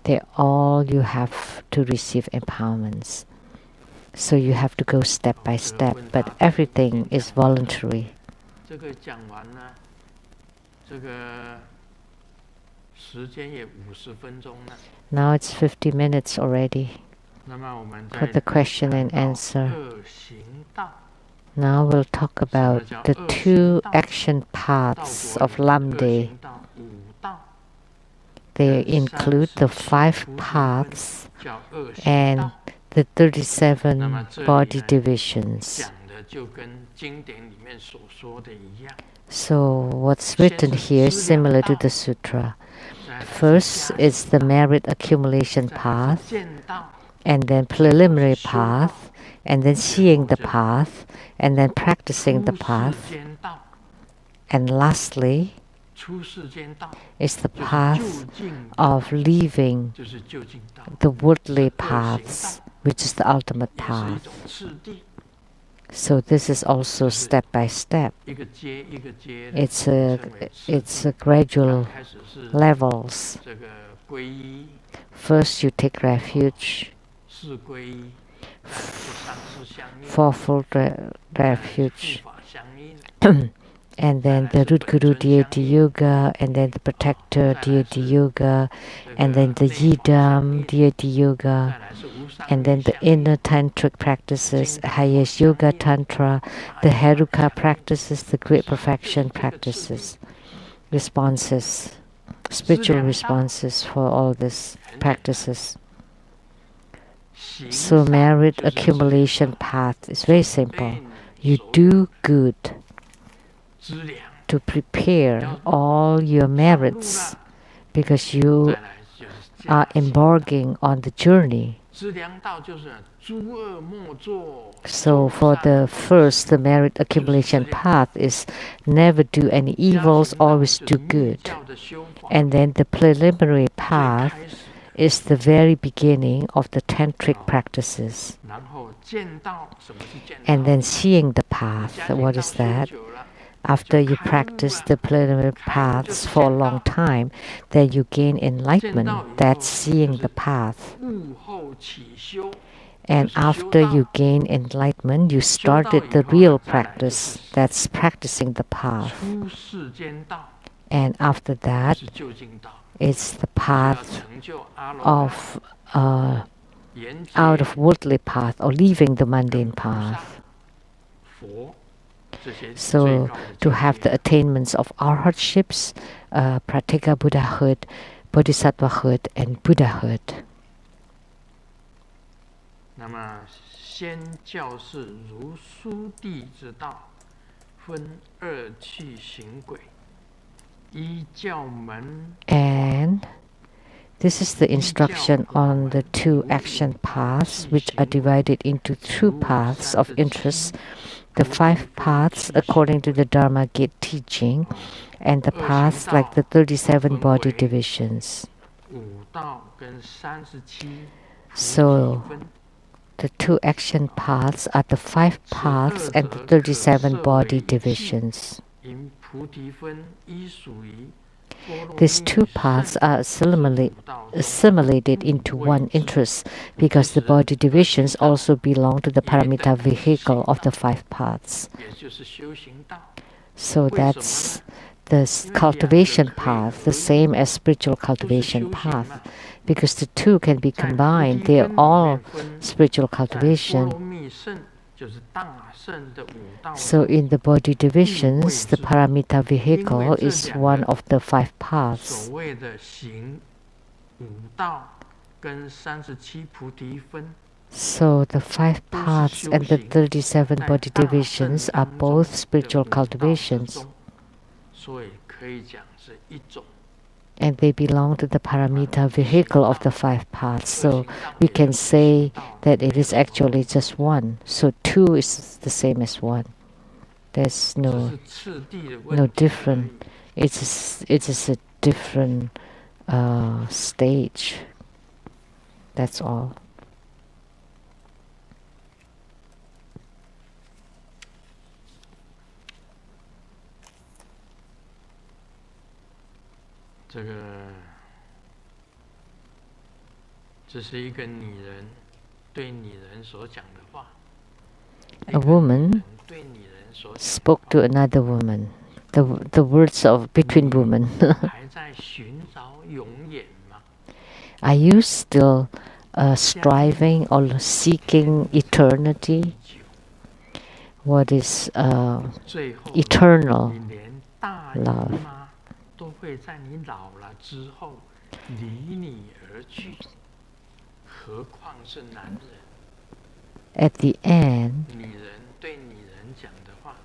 They all you have to receive empowerments. So you have to go step by step, but everything is voluntary. Now it's 50 minutes already for the question and answer. Now we'll talk about the 2 action paths of Lamdre. They include the 5 paths and the 37 body divisions. So what's written here is similar to the sutra. First is the merit accumulation path, and then preliminary path, and then seeing the path, and then practicing the path. And lastly is the path of leaving the worldly paths, which is the ultimate path. So this is also step by step. It's a gradual levels. First you take refuge, fourfold refuge, and then the root guru deity yoga, and then the protector deity yoga, and then the yidam deity yoga, and then the inner tantric practices, highest yoga tantra, the heruka practices, the great perfection practices, responses, spiritual responses for all these practices. So merit accumulation path is very simple. You do good to prepare all your merits because you are embarking on the journey. So for the first, the merit accumulation path is never do any evils, always do good. And then the preliminary path is the very beginning of the tantric practices. And then seeing the path, what is that? After you practice the preliminary paths for a long time, then you gain enlightenment. That's seeing the path. And after you gain enlightenment, you started the real practice. That's practicing the path. And after that, it's the path of out of worldly path or leaving the mundane path. So to have the attainments of arhatships, pratyeka Buddhahood, Bodhisattvahood, and Buddhahood. And this is the instruction on the 2 action paths, which are divided into 2 paths of interest. The 5 paths according to the Dharma Gate teaching, and the paths like the 37 body divisions. So the 2 action paths are the 5 paths and the 37 body divisions. These 2 paths are assimilated into one interest because the body divisions also belong to the paramita vehicle of the 5 paths. So that's the cultivation path, the same as spiritual cultivation path, because the 2 can be combined. They are all spiritual cultivation. So in the body divisions, the paramita vehicle is one of the 5 paths. So the 5 paths and the 37 body divisions are both spiritual cultivations. And they belong to the paramita vehicle of the 5 paths. So we can say that it is actually just one. So 2 is the same as 1. There's 这 no 是次第的 no 问题而 different. 已。 It is a different stage. That's all. 这是一个女人对女人所讲的话。 A woman 对女人所讲的话 spoke to another woman. The words of between women. 还在寻找永远吗？ Are you still striving or seeking eternity? What is 最后 eternal 你连大姨 love? 妈都会在你老了之后离你而去，何况是男人？ At the end, 女人对女人讲的话，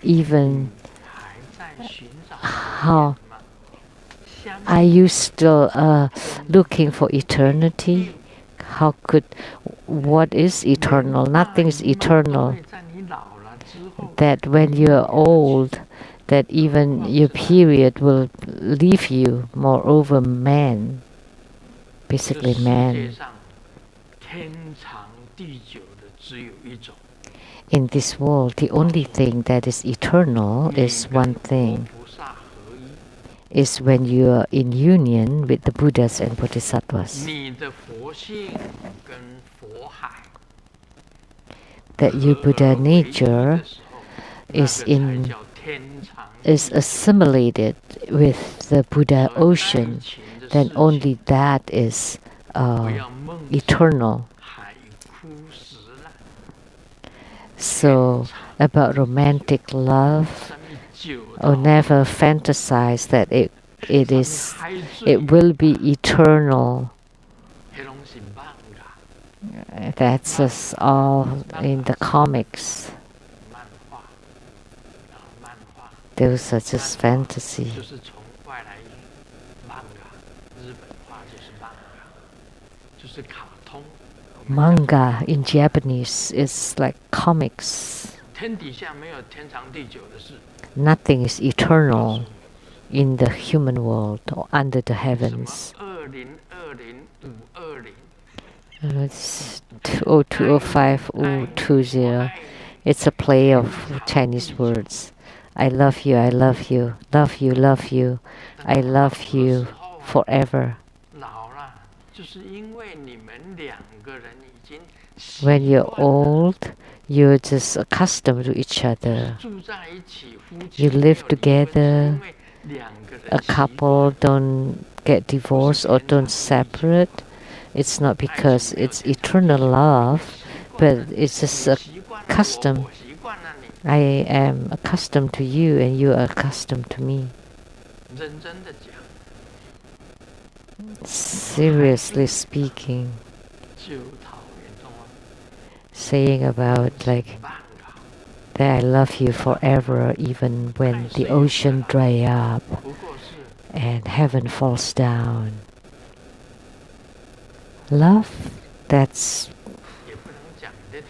even 还在寻找 how 永远吗？ 相 are you still looking for eternity? How could what is eternal? Nothing is 大姨妈都 eternal. 会在你老了之后 That when you're old, that even your period will leave you. Moreover, man, 这 basically 世界 man. 上天长地久的只有一种。 In this world, the only thing that is eternal 你 is 跟 one 佛 thing, 菩萨合一， is when you are in union with the Buddhas and Bodhisattvas. 你的佛性跟佛海 That your 合 Buddha 而为一 nature 的时候，那个 is 才 in 叫天长地 is 久。 assimilated with the Buddha 而爱 ocean. 情的 Then 事情 only that is 不要梦想 eternal. 海枯石烂， So about romantic love, 生命久 or 到 never fantasize that it 生命 is 海醉 it will be eternal. 那拢是梦啊， That's us all in the comics. 漫画漫画 Those are just fantasy. 就是从外来漫啊，日本话就是漫啊，就是卡通。我们讲 Manga in Japanese is like comics. 天底下没有天长地久的事， Nothing is eternal in the human world or under the 什么 heavens. 2020、520， It's 2020520. It's a play of Chinese words. I love you, I love you, love you, love you, I love you forever. 老了，就是因为你们两个人已经习 When you're 惯了 old, you're just accustomed to each other. 住在一起，夫妻 You 没有 live 离婚 together. 是因为两个人 A 习惯 couple don't get divorced or don't separate. It's not because it's eternal love, but it's just a 习惯了 custom. 我习惯了你。 I am accustomed to you and you are accustomed to me. 认真的讲， Seriously speaking, 就讨厌中啊， saying about like 棒啊， that I love you forever even when the ocean dry up 不过是 and heaven falls down. Love, that's 也不能讲 little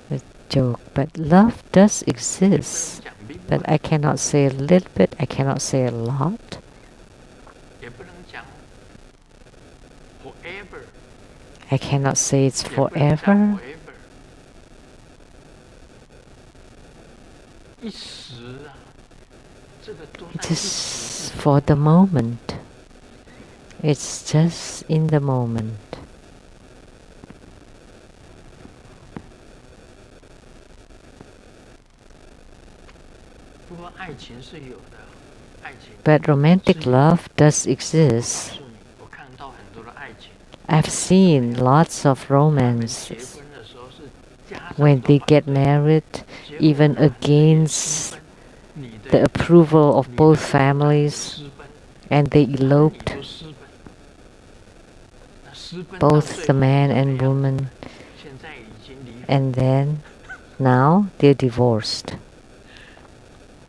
bit， a joke, but love does 也不 exist. 能讲 big But one， I cannot say a little bit, I cannot say a lot. 也不能讲 forever， I cannot say it's 也不能讲 forever. forever， 一时啊，这个都在一时 Just for the moment. It's just in the moment. 不过爱情是有的，爱情。 But romantic love does exist. 告诉你，我看到很多的爱情。 I've seen lots of 他们结 romances. 婚的时候是家长 When 都 they 反 get 对 married, 结 even 婚了 against 私奔你的 the approval of 你 both 的 families, 私奔 and they 你 eloped, 就私奔那私奔到 both 最 the 后 man 怎么 and 样 woman, 现在已经离婚 and then now they're divorced.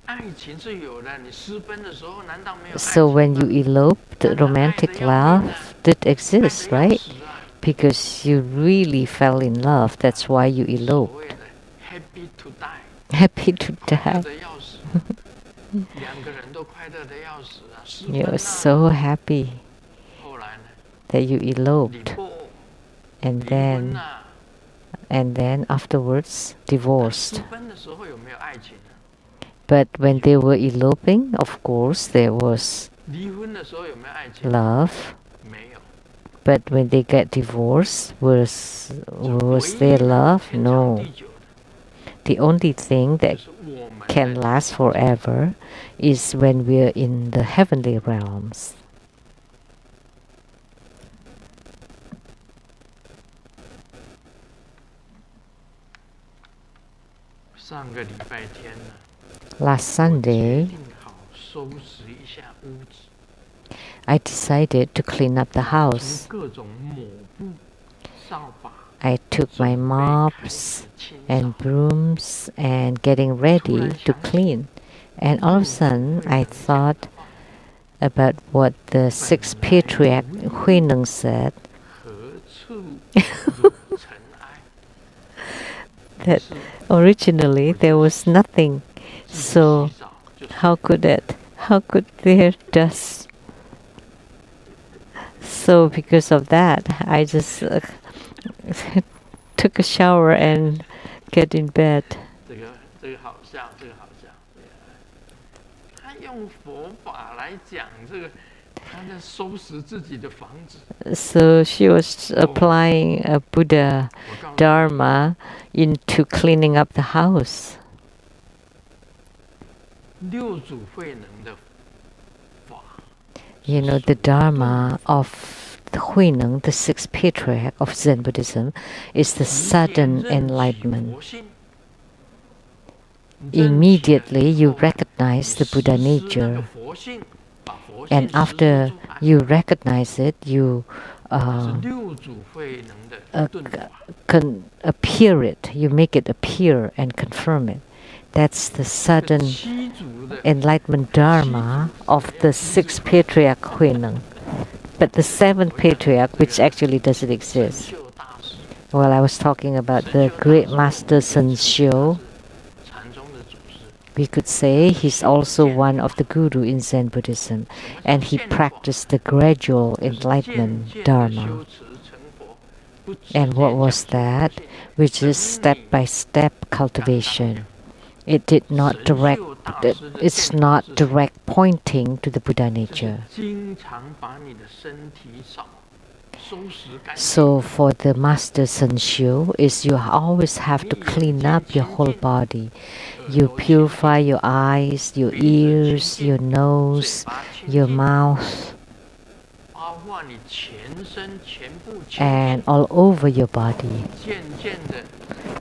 爱情是有的，你私奔的时候难道没有爱 So 情 when 吗 you eloped, 真的爱 romantic 得要命 love 啊 did 爱 exist, 得要 right? 死啊 Because you really fell in love. That's why you 所 eloped. 谓的 happy to die happy to 快 die. 乐的要死，两个人都快乐的要死啊，私 You 奔 were 啊。 so happy 后来呢， that you 离 eloped, 婚 and 离婚 then 啊。 afterwards 但 divorced. 私奔的时候有没有爱情呢？ But when they were eloping, of course, there was 离婚的时候有没有爱情？ love. 没有。 But when they get divorced, was 唯 there 一能 love? 天长 No. 地久的， The only thing 就 that 是我们 can 在 last forever is when we're in the heavenly realms. 上个礼拜天呢， Last 我决 Sunday, 定好收拾一下屋子， I decided to clean up the 从 house. 各种抹布、扫把 I took my 准备开 mops 始清 and 扫。 brooms and getting ready to clean. And all of a sudden, I thought about what the sixth patriarch Hui Neng said, 何处惹尘埃？ that originally there was nothing. 自己 So 洗澡就是 how could there dust? So because of that, I just took a shower and get in bed. 这个好笑，这个好笑。对啊，他用佛法来讲这个，他在收拾自己的房子。 So she was applying a Buddha 我告诉你， Dharma into cleaning up the house. 六祖慧能的法， You know, the Dharma of the Hui Neng, the sixth patriarch of Zen Buddhism, is the sudden enlightenment. Immediately you recognize the Buddha nature, and after you recognize it, you 是六祖慧能的顿法。 appear it, you make it appear and confirm it. That's the sudden 七祖的 enlightenment dharma of the sixth patriarch Hui Neng. But the seventh patriarch, which actually doesn't 神 exist. 秀大师， Well, I was talking about the great master Sun Xiu. 禅宗的祖师。 We could say he's also one of the guru in Zen Buddhism, and he practiced the gradual 渐 enlightenment 渐地 dharma. 修持成佛，不直 And 接 what 讲 was 出佛 that? 性。 Which is step by step cultivation. It did not 神 direct, 秀大 it- 师的 it's 见 not 法是 direct pointing to the Buddha 就是 nature. 经常把你的身体收拾干净。 So for the master Sun Xiu is you always have to clean up your whole body. You purify your eyes, your ears, your nose, 嘴巴清 your 净， mouth, 包括你全身全部清 and 净， all over your body. 渐渐的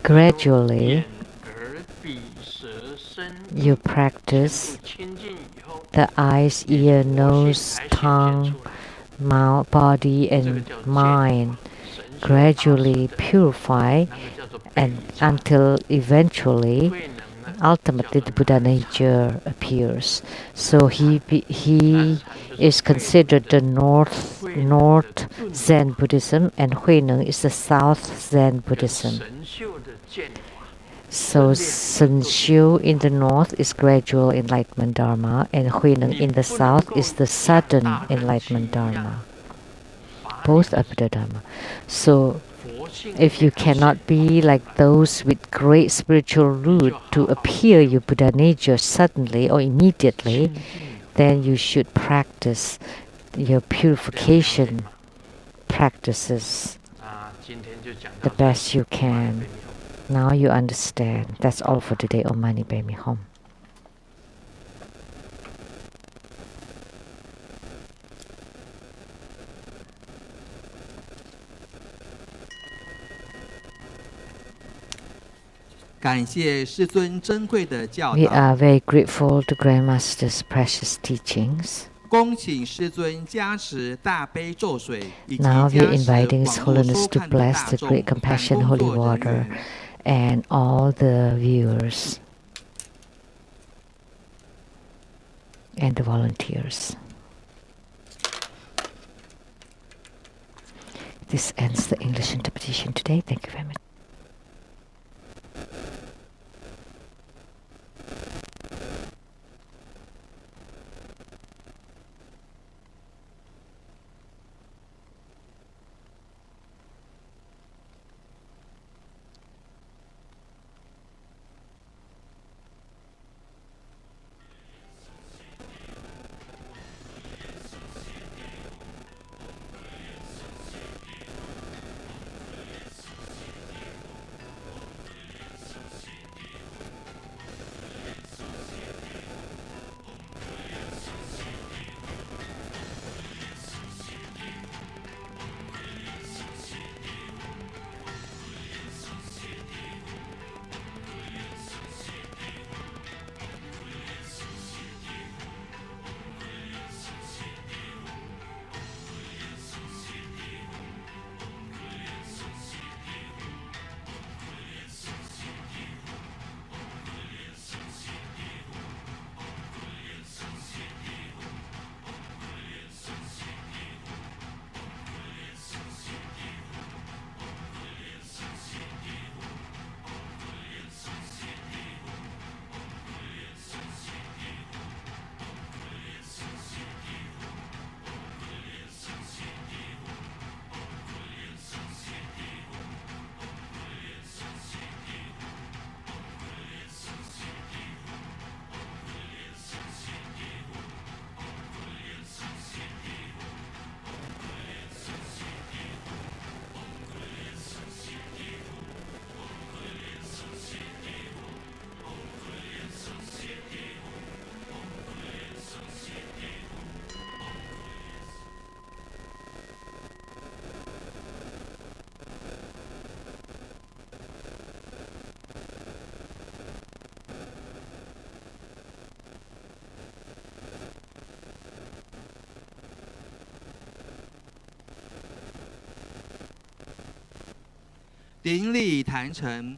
Gradually, 眼、耳、鼻、舌、身、 you 意全 practice 部清净以后， the eyes, 你的 ear, 佛性 nose, 才显现 tongue, 出来。 mouth, body, 这个 and 叫见 mind 法，神秀大师 gradually 的 purify, 那个叫做 and 北禅 until eventually, 慧能呢， ultimately, 叫 the 做 Buddha 南禅 nature appears. So he 南 he 禅就是 is 慧能 considered 的 the North 慧能的 North 顿 Zen 法， Buddhism, and Hui Neng is the South Zen 跟 Buddhism. 神秀的见法。 So Sun Xiu in the north is gradual enlightenment dharma, and Hui Neng in the south is the sudden enlightenment dharma. Both are Buddha dharma. So 佛性 if you 给它 cannot 显 be like those with great spiritual root to appear your Buddha nature suddenly or immediately, 清净 then you should practice your purification practices 啊，今天就讲 the 到这里 best you can. Now you understand. That's all for today. Om Mani Padme Hum. We are very grateful to Grandmaster's precious teachings. 恭请师尊加持大悲咒水，以及 Now we 加 are 持 inviting His 网络 Holiness 收 to 看的 bless 大 the 众 Great 和 Compassion 工 Holy 作人 Water 员。 and all the viewers and the volunteers. This ends the English interpretation today. Thank you very much. 顶礼坛城，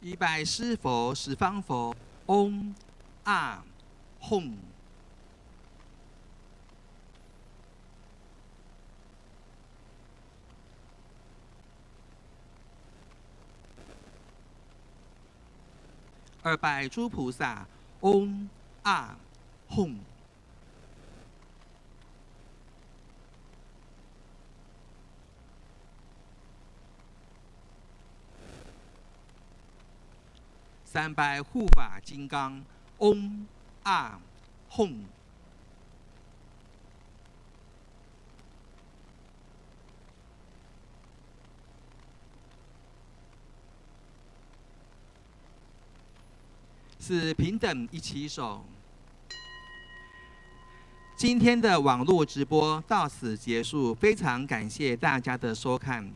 一拜师佛十方佛，嗡啊吽。二拜诸菩萨，嗡啊吽。三拜护法金刚，嗡啊吽。四平等一起手。今天的网络直播到此结束，非常感谢大家的收看。